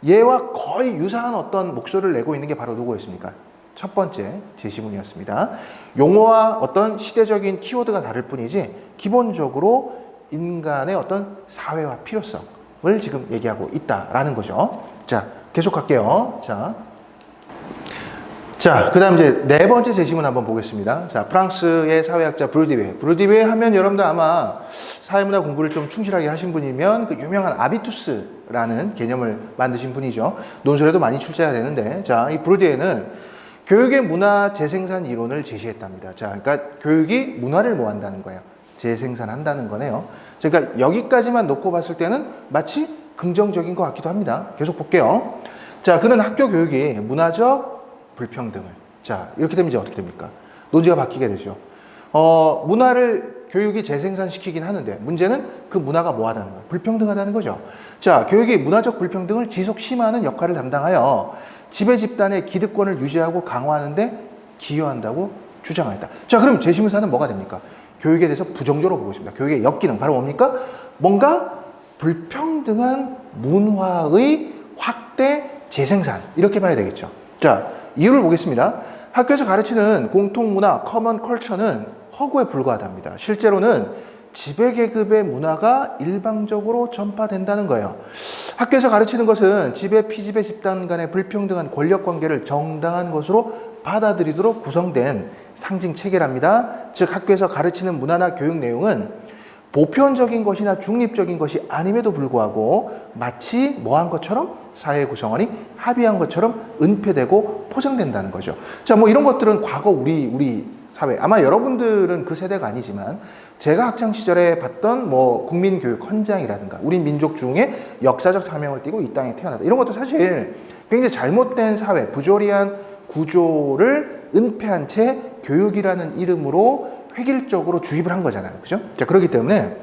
얘와 거의 유사한 어떤 목소리를 내고 있는 게 바로 누구였습니까? 첫 번째 제시문이었습니다. 용어와 어떤 시대적인 키워드가 다를 뿐이지 기본적으로 인간의 어떤 사회화 필요성을 지금 얘기하고 있다라는 거죠. 자, 계속 갈게요. 자, 그 다음 이제 네 번째 제시문 한번 보겠습니다. 자, 프랑스의 사회학자 브루디베. 브루디베 하면 여러분들 아마 사회문화 공부를 좀 충실하게 하신 분이면 그 유명한 아비투스라는 개념을 만드신 분이죠. 논술에도 많이 출제가 되는데, 자, 이 브루디베는 교육의 문화 재생산 이론을 제시했답니다. 자, 그러니까 교육이 문화를 뭐 한다는 거예요? 재생산한다는 거네요. 그러니까 여기까지만 놓고 봤을 때는 마치 긍정적인 것 같기도 합니다. 계속 볼게요. 자, 그는 학교 교육이 문화적 불평등을. 자, 이렇게 되면 이제 어떻게 됩니까? 논지가 바뀌게 되죠. 문화를 교육이 재생산시키긴 하는데 문제는 그 문화가 뭐 하다는 거예요? 불평등하다는 거죠. 자, 교육이 문화적 불평등을 지속 심화하는 역할을 담당하여 지배 집단의 기득권을 유지하고 강화하는 데 기여한다고 주장하였다. 자, 그럼 제시문사는 뭐가 됩니까? 교육에 대해서 부정적으로 보고 있습니다. 교육의 역기능, 바로 뭡니까? 뭔가 불평등한 문화의 확대, 재생산, 이렇게 봐야 되겠죠. 자, 이유를 보겠습니다. 학교에서 가르치는 공통문화, 커먼 컬처는 허구에 불과하답니다. 실제로는 지배계급의 문화가 일방적으로 전파된다는 거예요. 학교에서 가르치는 것은 지배, 피지배 집단 간의 불평등한 권력관계를 정당한 것으로 받아들이도록 구성된 상징 체계랍니다. 즉, 학교에서 가르치는 문화나 교육 내용은 보편적인 것이나 중립적인 것이 아님에도 불구하고 마치 뭐한 것처럼 사회 구성원이 합의한 것처럼 은폐되고 포장된다는 거죠. 자, 뭐 이런 것들은 과거 우리 사회, 아마 여러분들은 그 세대가 아니지만 제가 학창 시절에 봤던 뭐 국민교육 헌장이라든가 우리 민족 중에 역사적 사명을 띠고 이 땅에 태어나다, 이런 것도 사실 굉장히 잘못된 사회, 부조리한 구조를 은폐한 채 교육이라는 이름으로 획일적으로 주입을 한 거잖아요. 그죠? 자, 그렇기 때문에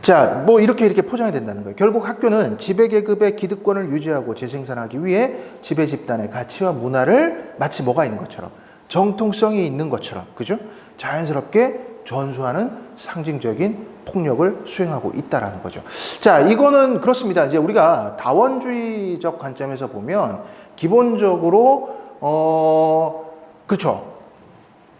자, 뭐 이렇게 포장이 된다는 거예요. 결국 학교는 지배계급의 기득권을 유지하고 재생산하기 위해 지배 집단의 가치와 문화를 마치 뭐가 있는 것처럼, 정통성이 있는 것처럼, 그죠? 자연스럽게 전수하는 상징적인 폭력을 수행하고 있다라는 거죠. 자, 이거는 그렇습니다. 이제 우리가 다원주의적 관점에서 보면 기본적으로 그렇죠.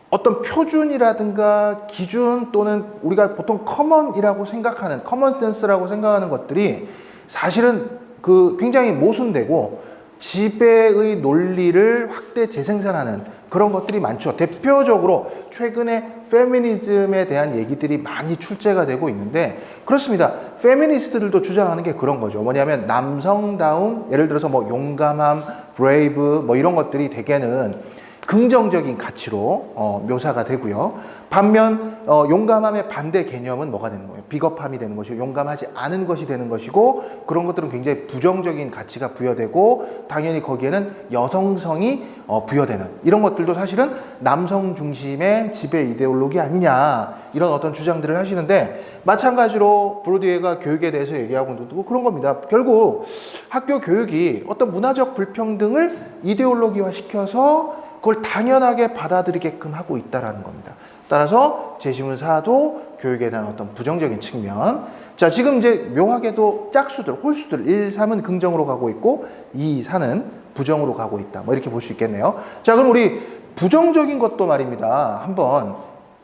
어떤 표준이라든가 기준 또는 우리가 보통 커먼이라고 생각하는 커먼 센스라고 생각하는 것들이 사실은 그 굉장히 모순되고 지배의 논리를 확대 재생산하는 그런 것들이 많죠. 대표적으로 최근에 페미니즘에 대한 얘기들이 많이 출제가 되고 있는데 그렇습니다. 페미니스트들도 주장하는 게 그런 거죠. 뭐냐면 남성다움, 예를 들어서 뭐 용감함, 브레이브 뭐 이런 것들이 대개는 긍정적인 가치로 묘사가 되고요. 반면 용감함의 반대 개념은 뭐가 되는 거예요? 비겁함이 되는 것이고 용감하지 않은 것이 되는 것이고 그런 것들은 굉장히 부정적인 가치가 부여되고 당연히 거기에는 여성성이 부여되는 이런 것들도 사실은 남성 중심의 지배 이데올로기 아니냐 이런 어떤 주장들을 하시는데 마찬가지로 브로디웨이가 교육에 대해서 얘기하고 있는 것도 그런 겁니다. 결국 학교 교육이 어떤 문화적 불평등을 이데올로기화 시켜서 그걸 당연하게 받아들이게끔 하고 있다는 겁니다. 따라서 제시문사도 교육에 대한 어떤 부정적인 측면. 자, 지금 이제 묘하게도 짝수들, 홀수들 1, 3은 긍정으로 가고 있고 2, 4는 부정으로 가고 있다. 뭐 이렇게 볼 수 있겠네요. 자, 그럼 우리 부정적인 것도 말입니다. 한번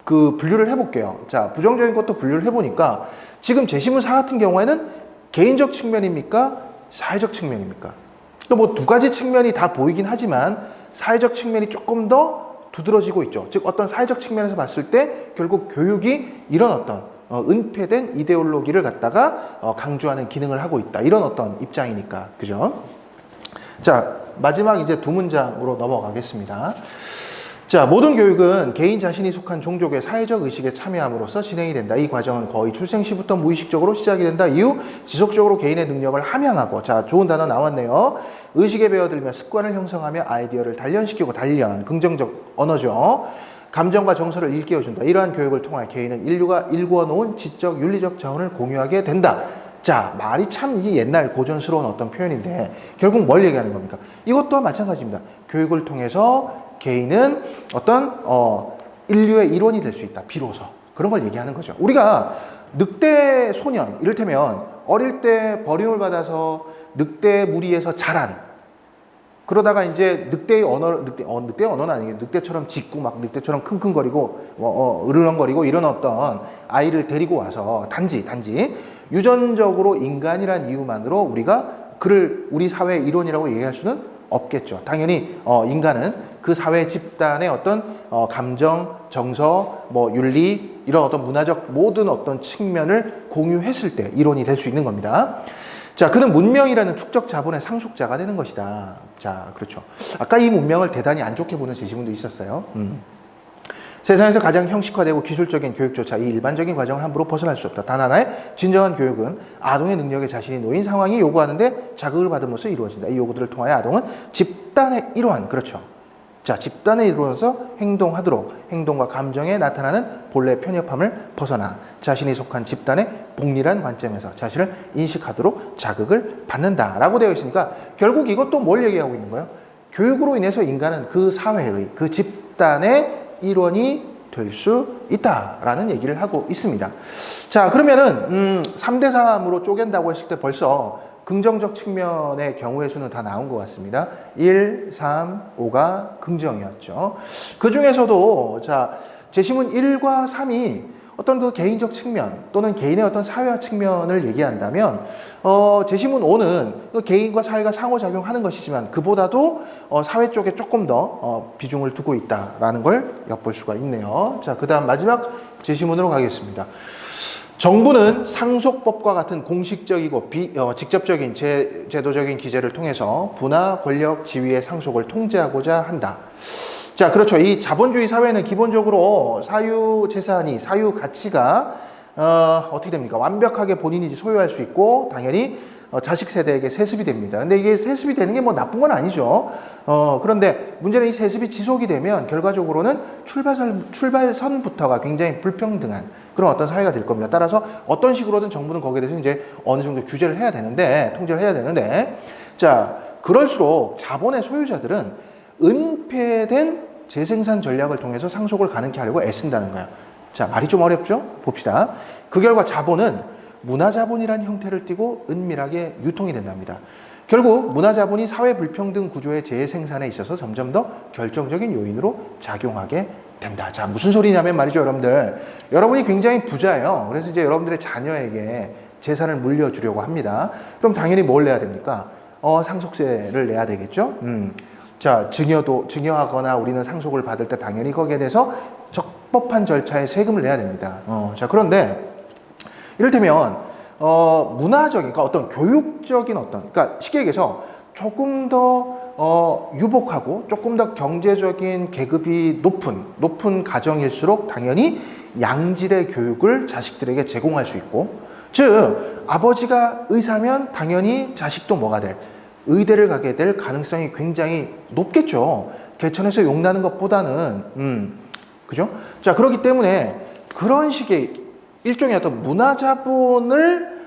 그 분류를 해볼게요. 자, 부정적인 것도 분류를 해보니까 지금 제시문사 같은 경우에는 개인적 측면입니까? 사회적 측면입니까? 또 뭐 두 가지 측면이 다 보이긴 하지만 사회적 측면이 조금 더 두드러지고 있죠. 즉 어떤 사회적 측면에서 봤을 때 결국 교육이 이런 어떤 은폐된 이데올로기를 갖다가 강조하는 기능을 하고 있다. 이런 어떤 입장이니까. 그죠? 자, 마지막 이제 두 문장으로 넘어가겠습니다. 자, 모든 교육은 개인 자신이 속한 종족의 사회적 의식에 참여함으로써 진행이 된다. 이 과정은 거의 출생 시부터 무의식적으로 시작이 된다. 이후 지속적으로 개인의 능력을 함양하고, 자, 좋은 단어 나왔네요. 의식에 배어들며 습관을 형성하며 아이디어를 단련시키고, 단련, 긍정적 언어죠. 감정과 정서를 일깨워준다. 이러한 교육을 통하여 개인은 인류가 일구어 놓은 지적, 윤리적 자원을 공유하게 된다. 자, 말이 참 이 옛날 고전스러운 어떤 표현인데 결국 뭘 얘기하는 겁니까? 이것 또한 마찬가지입니다. 교육을 통해서 개인은 어떤 인류의 일원이 될 수 있다. 비로소. 그런 걸 얘기하는 거죠. 우리가 늑대 소년, 이를테면 어릴 때 버림을 받아서 늑대 무리에서 자란 그러다가 이제 늑대의 언어는 아니겠 늑대처럼 짖고 막 늑대처럼 킁킁거리고 으르렁거리고 이런 어떤 아이를 데리고 와서 단지 유전적으로 인간이란 이유만으로 우리가 그를 우리 사회의 일원이라고 얘기할 수는 없겠죠. 당연히 인간은 그 사회 집단의 어떤 감정, 정서, 뭐 윤리 이런 어떤 문화적 모든 어떤 측면을 공유했을 때 일원이 될 수 있는 겁니다. 자, 그는 문명이라는 축적 자본의 상속자가 되는 것이다. 자, 그렇죠. 아까 이 문명을 대단히 안 좋게 보는 제시문도 있었어요. 세상에서 가장 형식화되고 기술적인 교육조차 이 일반적인 과정을 함부로 벗어날 수 없다. 단 하나의 진정한 교육은 아동의 능력에 자신이 놓인 상황이 요구하는데 자극을 받음으로써 이루어진다. 이 요구들을 통하여 아동은 집단의 일원, 그렇죠. 자, 집단의 일원으로서 행동하도록 행동과 감정에 나타나는 본래 편협함을 벗어나 자신이 속한 집단의 복리란 관점에서 자신을 인식하도록 자극을 받는다라고 되어 있으니까 결국 이것도 뭘 얘기하고 있는 거예요? 교육으로 인해서 인간은 그 사회의 그 집단의 일원이 될 수 있다라는 얘기를 하고 있습니다. 자, 그러면은 3대 3으로 쪼갠다고 했을 때 벌써 긍정적 측면의 경우의 수는 다 나온 것 같습니다. 1, 3, 5가 긍정이었죠. 그 중에서도 자, 제시문 1과 3이 어떤 그 개인적 측면 또는 개인의 어떤 사회화 측면을 얘기한다면 제시문 5는 그 개인과 사회가 상호작용하는 것이지만 그보다도 사회 쪽에 조금 더 비중을 두고 있다라는 걸 엿볼 수가 있네요. 자, 그 다음 마지막 제시문으로 가겠습니다. 정부는 상속법과 같은 공식적이고 직접적인 제도적인 기제를 통해서 부나 권력, 지위의 상속을 통제하고자 한다. 자, 그렇죠. 이 자본주의 사회는 기본적으로 사유 재산이, 사유 가치가 어떻게 됩니까? 완벽하게 본인이 소유할 수 있고 당연히 자식 세대에게 세습이 됩니다. 근데 이게 세습이 되는 게 뭐 나쁜 건 아니죠. 그런데 문제는 이 세습이 지속이 되면 결과적으로는 출발선부터가 굉장히 불평등한 그런 어떤 사회가 될 겁니다. 따라서 어떤 식으로든 정부는 거기에 대해서 이제 어느 정도 규제를 해야 되는데, 통제를 해야 되는데, 자, 그럴수록 자본의 소유자들은 은폐된 재생산 전략을 통해서 상속을 가능케 하려고 애쓴다는 거예요. 자, 말이 좀 어렵죠? 봅시다. 그 결과 자본은 문화자본이라는 형태를 띠고 은밀하게 유통이 된답니다. 결국 문화자본이 사회 불평등 구조의 재생산에 있어서 점점 더 결정적인 요인으로 작용하게 된다. 자, 무슨 소리냐면 말이죠, 여러분들. 여러분이 굉장히 부자예요. 그래서 이제 여러분들의 자녀에게 재산을 물려주려고 합니다. 그럼 당연히 뭘 내야 됩니까? 상속세를 내야 되겠죠? 자, 증여하거나 우리는 상속을 받을 때 당연히 거기에 대해서 적법한 절차에 세금을 내야 됩니다. 자, 그런데 이를테면 문화적인, 그러니까 어떤 교육적인 그러니까 쉽게 얘기해서 조금 더 유복하고 조금 더 경제적인 계급이 높은 가정일수록 당연히 양질의 교육을 자식들에게 제공할 수 있고, 즉 아버지가 의사면 당연히 자식도 뭐가 될, 의대를 가게 될 가능성이 굉장히 높겠죠. 개천에서 용나는 것보다는 그죠? 자, 그렇기 때문에 그런 식의 일종의 어떤 문화자본을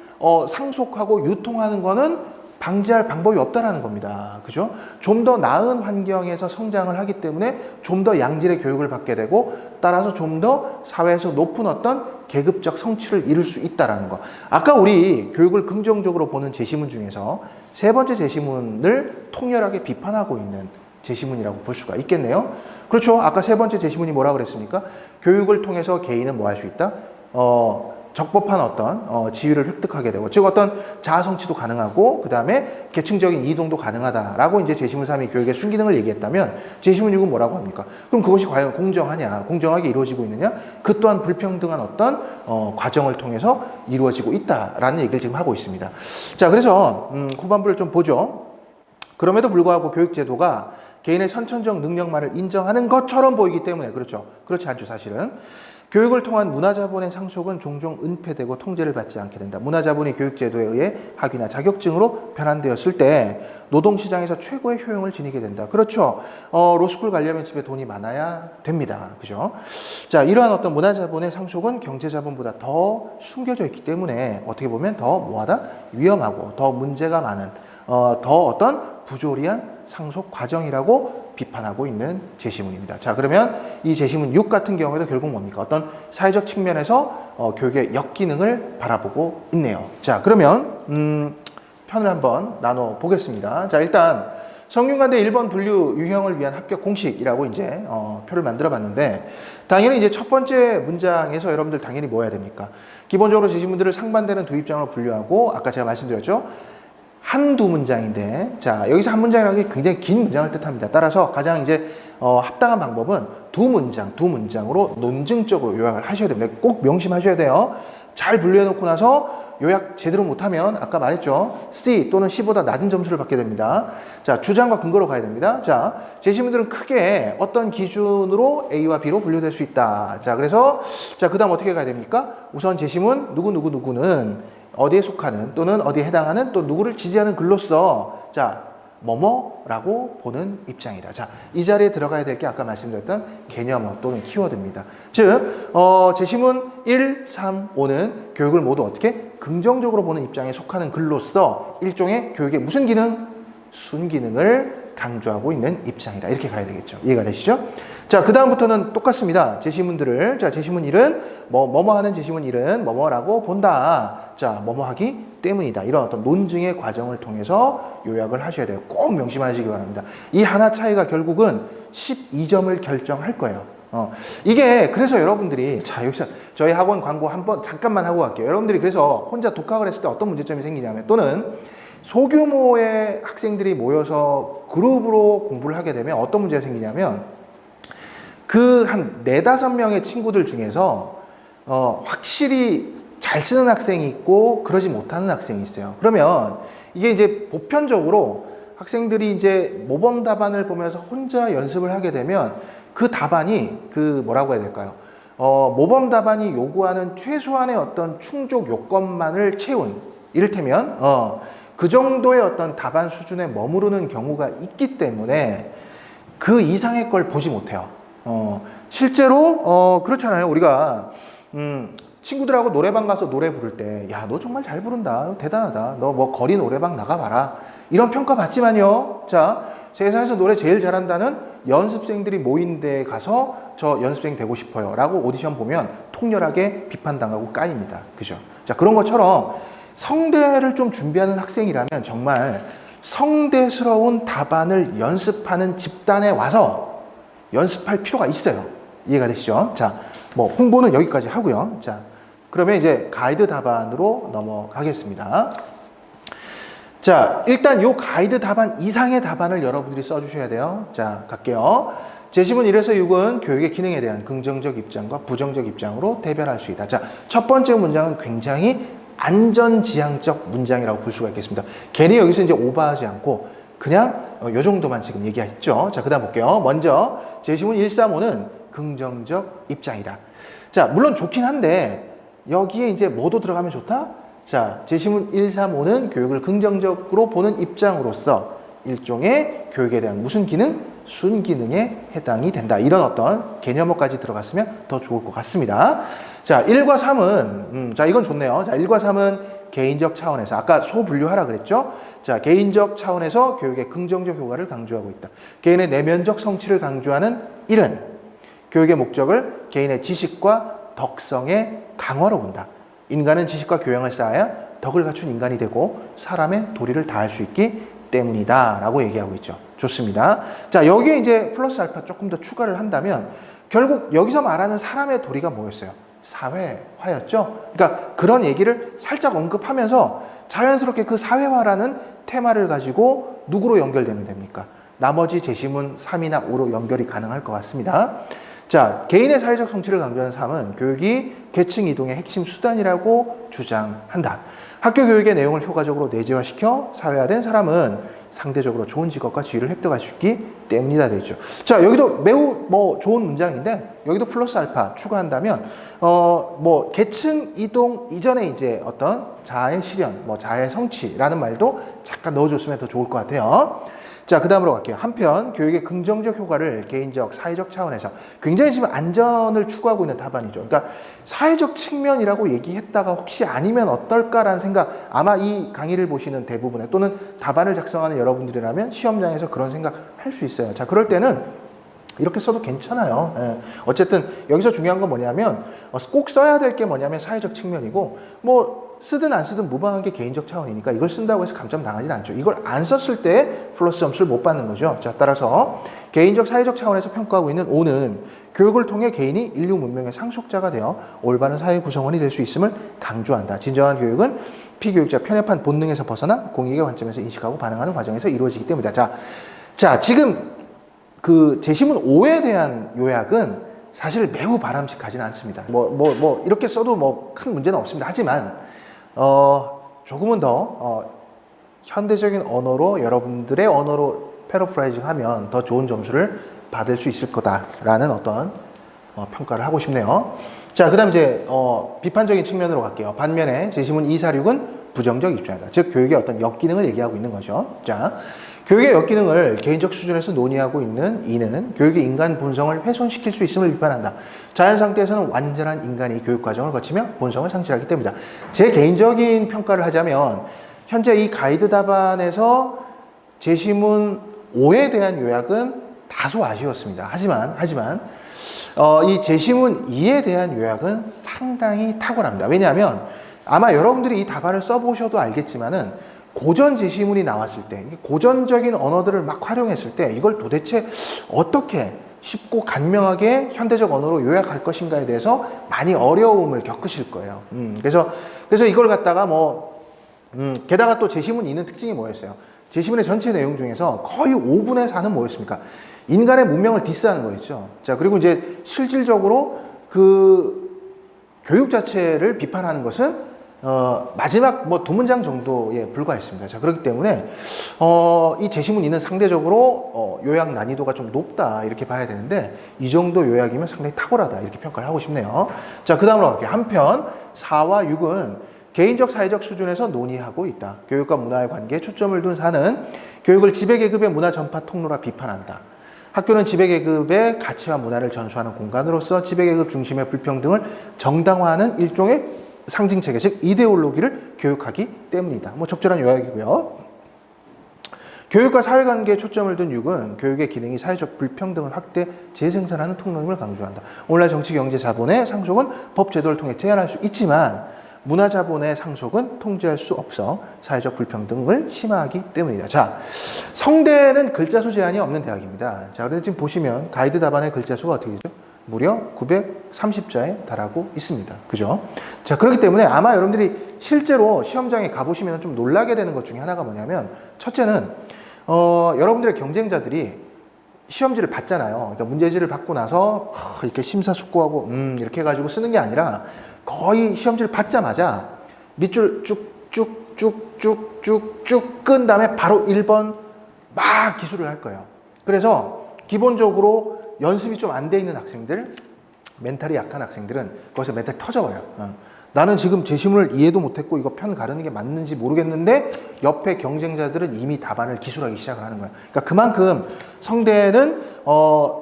상속하고 유통하는 거는 방지할 방법이 없다라는 겁니다. 그죠? 좀 더 나은 환경에서 성장을 하기 때문에 좀 더 양질의 교육을 받게 되고, 따라서 좀 더 사회에서 높은 어떤 계급적 성취를 이룰 수 있다라는 거. 아까 우리 교육을 긍정적으로 보는 제시문 중에서 세 번째 제시문을 통렬하게 비판하고 있는 제시문이라고 볼 수가 있겠네요. 그렇죠. 아까 세 번째 제시문이 뭐라고 그랬습니까? 교육을 통해서 개인은 뭐 할 수 있다? 적법한 어떤 지위를 획득하게 되고, 즉 어떤 자아 성취도 가능하고, 그 다음에 계층적인 이동도 가능하다라고 이제 제시문 3이 교육의 순기능을 얘기했다면, 제시문 6은 뭐라고 합니까? 그럼 그것이 과연 공정하냐, 공정하게 이루어지고 있느냐? 그 또한 불평등한 어떤 과정을 통해서 이루어지고 있다라는 얘기를 지금 하고 있습니다. 자, 그래서 후반부를 좀 보죠. 그럼에도 불구하고 교육제도가 개인의 선천적 능력만을 인정하는 것처럼 보이기 때문에, 그렇죠. 그렇지 않죠, 사실은. 교육을 통한 문화자본의 상속은 종종 은폐되고 통제를 받지 않게 된다. 문화자본이 교육제도에 의해 학위나 자격증으로 변환되었을 때 노동시장에서 최고의 효용을 지니게 된다. 그렇죠. 로스쿨 가려면 집에 돈이 많아야 됩니다. 그죠? 자, 이러한 어떤 문화자본의 상속은 경제자본보다 더 숨겨져 있기 때문에 어떻게 보면 더 뭐하다? 위험하고 더 문제가 많은, 더 어떤 부조리한 상속 과정이라고 비판하고 있는 제시문입니다. 자, 그러면 이 제시문 6 같은 경우에도 결국 뭡니까? 어떤 사회적 측면에서 교육의 역기능을 바라보고 있네요. 자, 그러면 편을 한번 나눠 보겠습니다. 자, 일단 성균관대 1번 분류 유형을 위한 합격 공식이라고 이제 표를 만들어 봤는데, 당연히 이제 첫 번째 문장에서 여러분들 당연히 뭐 해야 됩니까? 기본적으로 제시문들을 상반되는 두 입장으로 분류하고, 아까 제가 말씀드렸죠? 한두 문장인데, 자, 여기서 한 문장이라는 게 굉장히 긴 문장을 뜻합니다. 따라서 가장 이제 합당한 방법은 두 문장으로 논증적으로 요약을 하셔야 됩니다. 꼭 명심하셔야 돼요. 잘 분류해 놓고 나서 요약 제대로 못하면 아까 말했죠. C 또는 C보다 낮은 점수를 받게 됩니다. 자, 주장과 근거로 가야 됩니다. 자, 제시문들은 크게 어떤 기준으로 A와 B로 분류될 수 있다. 자, 그래서 자, 그 다음 어떻게 가야 됩니까? 우선 제시문 누구는 어디에 속하는 또는 어디에 해당하는 또 누구를 지지하는 글로서 자, 뭐뭐라고 보는 입장이다. 자, 이 자리에 들어가야 될 게 아까 말씀드렸던 개념어 또는 키워드입니다. 즉, 제시문 1, 3, 5는 교육을 모두 어떻게 긍정적으로 보는 입장에 속하는 글로서 일종의 교육의 무슨 기능? 순기능을 강조하고 있는 입장이다. 이렇게 가야 되겠죠. 이해가 되시죠? 자, 그 다음부터는 똑같습니다. 제시문들을. 자, 제시문 1은 뭐뭐 하는 제시문 1은 뭐뭐라고 본다. 자, 뭐뭐 하기 때문이다. 이런 어떤 논증의 과정을 통해서 요약을 하셔야 돼요. 꼭 명심하시기 바랍니다. 이 하나 차이가 결국은 12점을 결정할 거예요. 이게 그래서 여러분들이, 자, 여기서 저희 학원 광고 한번 잠깐만 하고 갈게요. 여러분들이 그래서 혼자 독학을 했을 때 어떤 문제점이 생기냐면, 또는 소규모의 학생들이 모여서 그룹으로 공부를 하게 되면 어떤 문제가 생기냐면, 그 한 4-5명의 친구들 중에서 확실히 잘 쓰는 학생이 있고 그러지 못하는 학생이 있어요. 그러면 이게 이제 보편적으로 학생들이 이제 모범 답안을 보면서 혼자 연습을 하게 되면 그 답안이 그 뭐라고 해야 될까요? 모범 답안이 요구하는 최소한의 어떤 충족 요건만을 채운, 이를테면 그 정도의 어떤 답안 수준에 머무르는 경우가 있기 때문에 그 이상의 걸 보지 못해요. 실제로 그렇잖아요. 우리가 친구들하고 노래방 가서 노래 부를 때, 야, 너 정말 잘 부른다, 대단하다, 너 뭐 거리 노래방 나가봐라, 이런 평가 받지만요. 자, 세상에서 노래 제일 잘한다는 연습생들이 모인 데에 가서 저 연습생 되고 싶어요 라고 오디션 보면 통렬하게 비판당하고 까입니다. 그죠? 자, 그런 것처럼 성대를 좀 준비하는 학생이라면 정말 성대스러운 답안을 연습하는 집단에 와서 연습할 필요가 있어요. 이해가 되시죠? 자, 뭐 홍보는 여기까지 하고요. 자, 그러면 이제 가이드 답안으로 넘어가겠습니다. 자, 일단 요 가이드 답안 이상의 답안을 여러분들이 써주셔야 돼요. 자, 갈게요. 제시문 1에서 6은 교육의 기능에 대한 긍정적 입장과 부정적 입장으로 대변할 수 있다. 자, 첫 번째 문장은 굉장히 안전지향적 문장이라고 볼 수가 있겠습니다. 괜히 여기서 이제 오버하지 않고 그냥 요 정도만 지금 얘기했죠. 자, 그 다음 볼게요. 먼저 제시문 135는 긍정적 입장이다. 자, 물론 좋긴 한데 여기에 이제 뭐도 들어가면 좋다? 자, 제시문 135는 교육을 긍정적으로 보는 입장으로서 일종의 교육에 대한 무슨 기능? 순기능에 해당이 된다. 이런 어떤 개념어까지 들어갔으면 더 좋을 것 같습니다. 자, 1과 3은 자, 이건 좋네요. 자, 1과 3은 개인적 차원에서 아까 소분류하라 그랬죠? 자, 개인적 차원에서 교육의 긍정적 효과를 강조하고 있다. 개인의 내면적 성취를 강조하는 1은 교육의 목적을 개인의 지식과 덕성의 강화로 본다. 인간은 지식과 교養을 쌓아야 덕을 갖춘 인간이 되고 사람의 도리를 다할 수 있기 때문이다 라고 얘기하고 있죠. 좋습니다. 자, 여기에 이제 플러스 알파 조금 더 추가를 한다면 결국 여기서 말하는 사람의 도리가 뭐였어요? 사회화였죠. 그러니까 그런 얘기를 살짝 언급하면서 자연스럽게 그 사회화라는 테마를 가지고 누구로 연결되면 됩니까? 나머지 제시문 3이나 5로 연결이 가능할 것 같습니다. 자, 개인의 사회적 성취를 강조하는 3은 교육이 계층 이동의 핵심 수단이라고 주장한다. 학교 교육의 내용을 효과적으로 내재화시켜 사회화된 사람은 상대적으로 좋은 직업과 지위를 획득할 수 있기 때문이다 되죠. 자, 여기도 매우 좋은 문장인데 여기도 플러스 알파 추가한다면 계층 이동 이전에 이제 어떤 자아의 실현, 자아의 성취라는 말도 잠깐 넣어줬으면 더 좋을 것 같아요. 자, 그 다음으로 갈게요. 한편 교육의 긍정적 효과를 개인적, 사회적 차원에서 굉장히 지금 안전을 추구하고 있는 답안이죠. 그러니까 사회적 측면이라고 얘기했다가 혹시 아니면 어떨까라는 생각, 아마 이 강의를 보시는 대부분의 또는 답안을 작성하는 여러분들이라면 시험장에서 그런 생각 할 수 있어요. 자, 그럴 때는 이렇게 써도 괜찮아요. 예. 어쨌든 여기서 중요한 건 뭐냐면 꼭 써야 될 게 뭐냐면 사회적 측면이고 쓰든 안 쓰든 무방한 게 개인적 차원이니까 이걸 쓴다고 해서 감점 당하진 않죠. 이걸 안 썼을 때 플러스 점수를 못 받는 거죠. 자, 따라서 개인적 사회적 차원에서 평가하고 있는 5는 교육을 통해 개인이 인류 문명의 상속자가 되어 올바른 사회 구성원이 될 수 있음을 강조한다. 진정한 교육은 피교육자 편협한 본능에서 벗어나 공익의 관점에서 인식하고 반응하는 과정에서 이루어지기 때문이다. 자, 지금 그 제시문 5에 대한 요약은 사실 매우 바람직하지는 않습니다. 이렇게 써도 큰 문제는 없습니다. 하지만 조금은 더 현대적인 언어로 여러분들의 언어로 패러프라이징 하면 더 좋은 점수를 받을 수 있을 거다라는 어떤 평가를 하고 싶네요. 자, 그 다음 이제 비판적인 측면으로 갈게요. 반면에 제시문 246은 부정적 입장이다. 즉 교육의 어떤 역기능을 얘기하고 있는 거죠. 자, 교육의 역기능을 개인적 수준에서 논의하고 있는 이는 교육이 인간 본성을 훼손시킬 수 있음을 비판한다. 자연 상태에서는 완전한 인간이 교육 과정을 거치며 본성을 상실하기 때문이다. 제 개인적인 평가를 하자면 현재 이 가이드 답안에서 제시문 5에 대한 요약은 다소 아쉬웠습니다. 하지만 이 제시문 2에 대한 요약은 상당히 탁월합니다. 왜냐하면 아마 여러분들이 이 답안을 써보셔도 알겠지만은 고전 제시문이 나왔을 때, 고전적인 언어들을 막 활용했을 때 이걸 도대체 어떻게 쉽고 간명하게 현대적 언어로 요약할 것인가에 대해서 많이 어려움을 겪으실 거예요. 그래서 이걸 갖다가 게다가 또 제시문 2는 특징이 뭐였어요? 제시문의 전체 내용 중에서 거의 5분의 4는 뭐였습니까? 인간의 문명을 디스하는 거였죠. 자, 그리고 이제 실질적으로 그 교육 자체를 비판하는 것은 마지막 두 문장 정도에 불과했습니다. 자, 그렇기 때문에 이 제시문 2는 상대적으로 요약 난이도가 좀 높다 이렇게 봐야 되는데 이 정도 요약이면 상당히 탁월하다 이렇게 평가를 하고 싶네요. 자, 그 다음으로 갈게요. 한편 4와 6은 개인적 사회적 수준에서 논의하고 있다. 교육과 문화의 관계에 초점을 둔 사는 교육을 지배계급의 문화 전파 통로라 비판한다. 학교는 지배계급의 가치와 문화를 전수하는 공간으로서 지배계급 중심의 불평등을 정당화하는 일종의 상징체계, 즉 이데올로기를 교육하기 때문이다. 뭐 적절한 요약이고요. 교육과 사회관계에 초점을 둔 6은 교육의 기능이 사회적 불평등을 확대 재생산하는 통로임을 강조한다. 오늘날 정치, 경제, 자본의 상속은 법, 제도를 통해 제한할 수 있지만 문화자본의 상속은 통제할 수 없어 사회적 불평등을 심화하기 때문이다. 자, 성대는 글자 수 제한이 없는 대학입니다. 자, 그런데 지금 보시면 가이드 답안의 글자 수가 어떻게 되죠? 무려 930자에 달하고 있습니다. 그죠? 자, 그렇기 때문에 아마 여러분들이 실제로 시험장에 가보시면 좀 놀라게 되는 것 중에 하나가 뭐냐면, 첫째는 여러분들의 경쟁자들이 시험지를 받잖아요. 그러니까 문제지를 받고 나서 이렇게 심사숙고하고 이렇게 해가지고 쓰는 게 아니라 거의 시험지를 받자마자 밑줄 쭉쭉쭉쭉쭉쭉 끈 다음에 바로 1번 막 기술을 할 거예요. 그래서 기본적으로 연습이 좀 안 돼 있는 학생들, 멘탈이 약한 학생들은 거기서 멘탈이 터져버려요. 나는 지금 제시문을 이해도 못했고 이거 편 가르는 게 맞는지 모르겠는데 옆에 경쟁자들은 이미 답안을 기술하기 시작을 하는 거예요. 그러니까 그만큼 성대는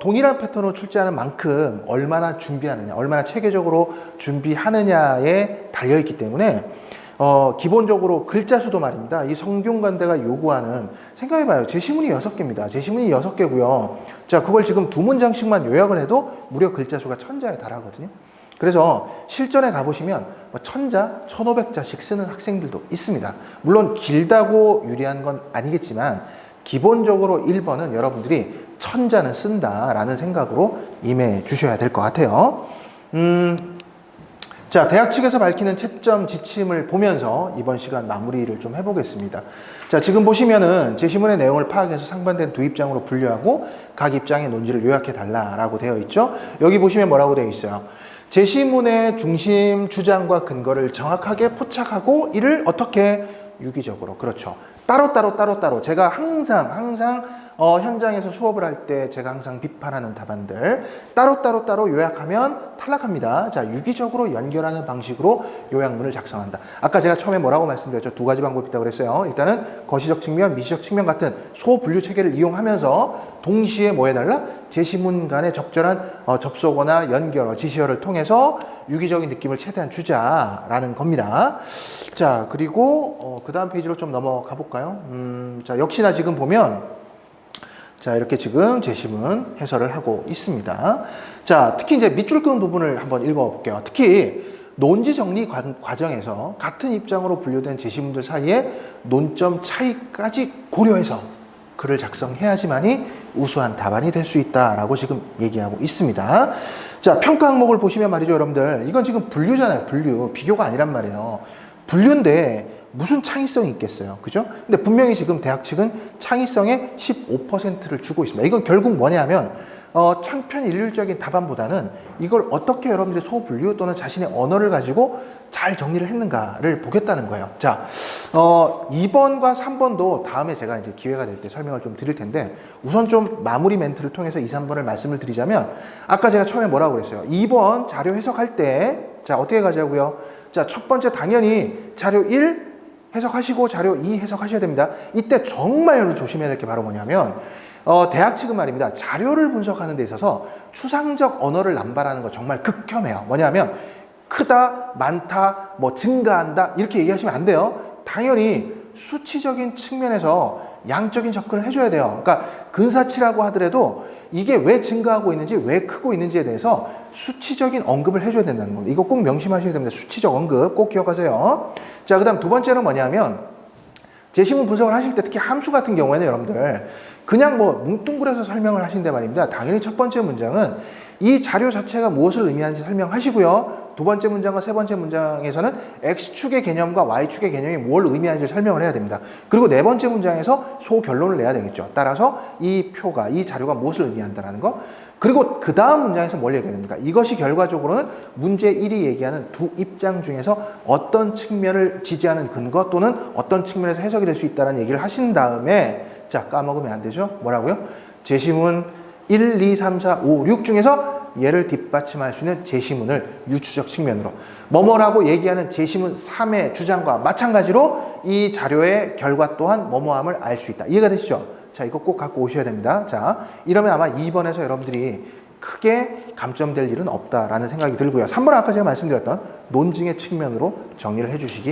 동일한 패턴으로 출제하는 만큼 얼마나 준비하느냐, 얼마나 체계적으로 준비하느냐에 달려있기 때문에 기본적으로 글자 수도 말입니다. 이 성균관대가 요구하는, 생각해봐요. 제시문이 6개입니다. 제시문이 6개고요. 자, 그걸 지금 2문장씩만 요약을 해도 무려 글자 수가 1000자에 달하거든요. 그래서 실전에 가보시면 1000자, 1500자씩 쓰는 학생들도 있습니다. 물론 길다고 유리한 건 아니겠지만 기본적으로 1번은 여러분들이 1000자는 쓴다라는 생각으로 임해 주셔야 될 것 같아요. 자, 대학 측에서 밝히는 채점 지침을 보면서 이번 시간 마무리를 좀 해보겠습니다. 자, 지금 보시면은 제시문의 내용을 파악해서 상반된 두 입장으로 분류하고 각 입장의 논지를 요약해 달라라고 되어 있죠. 여기 보시면 뭐라고 되어 있어요? 제시문의 중심, 주장과 근거를 정확하게 포착하고 이를 어떻게 유기적으로, 그렇죠. 따로 제가 항상 현장에서 수업을 할 때 제가 항상 비판하는 답안들 따로 요약하면 탈락합니다. 자, 유기적으로 연결하는 방식으로 요약문을 작성한다. 아까 제가 처음에 뭐라고 말씀드렸죠? 두 가지 방법이 있다고 그랬어요. 일단은 거시적 측면, 미시적 측면 같은 소분류 체계를 이용하면서 동시에 뭐 해달라? 제시문 간의 적절한 접속어나 연결어, 지시어를 통해서 유기적인 느낌을 최대한 주자라는 겁니다. 자, 그리고 그 다음 페이지로 좀 넘어가 볼까요? 자, 역시나 지금 보면 자, 이렇게 지금 제시문 해설을 하고 있습니다. 자, 특히 이제 밑줄 끄는 부분을 한번 읽어볼게요. 특히 논지 정리 과정에서 같은 입장으로 분류된 제시문들 사이에 논점 차이까지 고려해서 글을 작성해야지만이 우수한 답안이 될 수 있다라고 지금 얘기하고 있습니다. 자, 평가 항목을 보시면 말이죠, 여러분들. 이건 지금 분류잖아요, 분류. 비교가 아니란 말이에요. 분류인데 무슨 창의성이 있겠어요, 그죠? 근데 분명히 지금 대학 측은 창의성의 15%를 주고 있습니다. 이건 결국 뭐냐면 천편일률적인 답안보다는 이걸 어떻게 여러분들이 소분류 또는 자신의 언어를 가지고 잘 정리를 했는가를 보겠다는 거예요. 자, 2번과 3번도 다음에 제가 이제 기회가 될 때 설명을 좀 드릴 텐데, 우선 좀 마무리 멘트를 통해서 2, 3번을 말씀을 드리자면, 아까 제가 처음에 뭐라고 그랬어요? 2번 자료 해석할 때, 자, 어떻게 가자고요? 자, 첫 번째 당연히 자료 1 해석하시고 자료 2 해석하셔야 됩니다. 이때 정말 여러분 조심해야 될 게 바로 뭐냐면, 대학 측은 말입니다. 자료를 분석하는 데 있어서 추상적 언어를 남발하는 거 정말 극혐해요. 뭐냐면 크다, 많다, 뭐 증가한다 이렇게 얘기하시면 안 돼요. 당연히 수치적인 측면에서 양적인 접근을 해줘야 돼요. 그러니까 근사치라고 하더라도 이게 왜 증가하고 있는지, 왜 크고 있는지에 대해서 수치적인 언급을 해줘야 된다는 겁니다. 이거 꼭 명심하셔야 됩니다. 수치적 언급 꼭 기억하세요. 자, 그 다음 두 번째는 뭐냐면, 제시문 분석을 하실 때 특히 함수 같은 경우에는 여러분들 그냥 뭐 뭉뚱그려서 설명을 하신데 말입니다. 당연히 첫 번째 문장은 이 자료 자체가 무엇을 의미하는지 설명하시고요. 두 번째 문장과 세 번째 문장에서는 X축의 개념과 Y축의 개념이 뭘 의미하는지 설명을 해야 됩니다. 그리고 네 번째 문장에서 소결론을 내야 되겠죠. 따라서 이 표가, 이 자료가 무엇을 의미한다는 거. 그리고 그 다음 문장에서 뭘 얘기해야 됩니까? 이것이 결과적으로는 문제 1이 얘기하는 두 입장 중에서 어떤 측면을 지지하는 근거 또는 어떤 측면에서 해석이 될 수 있다는 얘기를 하신 다음에, 자, 까먹으면 안 되죠? 뭐라고요? 제시문 1, 2, 3, 4, 5, 6 중에서 얘를 뒷받침할 수 있는 제시문을 유추적 측면으로 뭐뭐라고 얘기하는 제시문 3의 주장과 마찬가지로 이 자료의 결과 또한 뭐뭐함을 알 수 있다. 이해가 되시죠? 자, 이거 꼭 갖고 오셔야 됩니다. 자, 이러면 아마 2번에서 여러분들이 크게 감점될 일은 없다라는 생각이 들고요. 3번은 아까 제가 말씀드렸던 논증의 측면으로 정리를 해주시기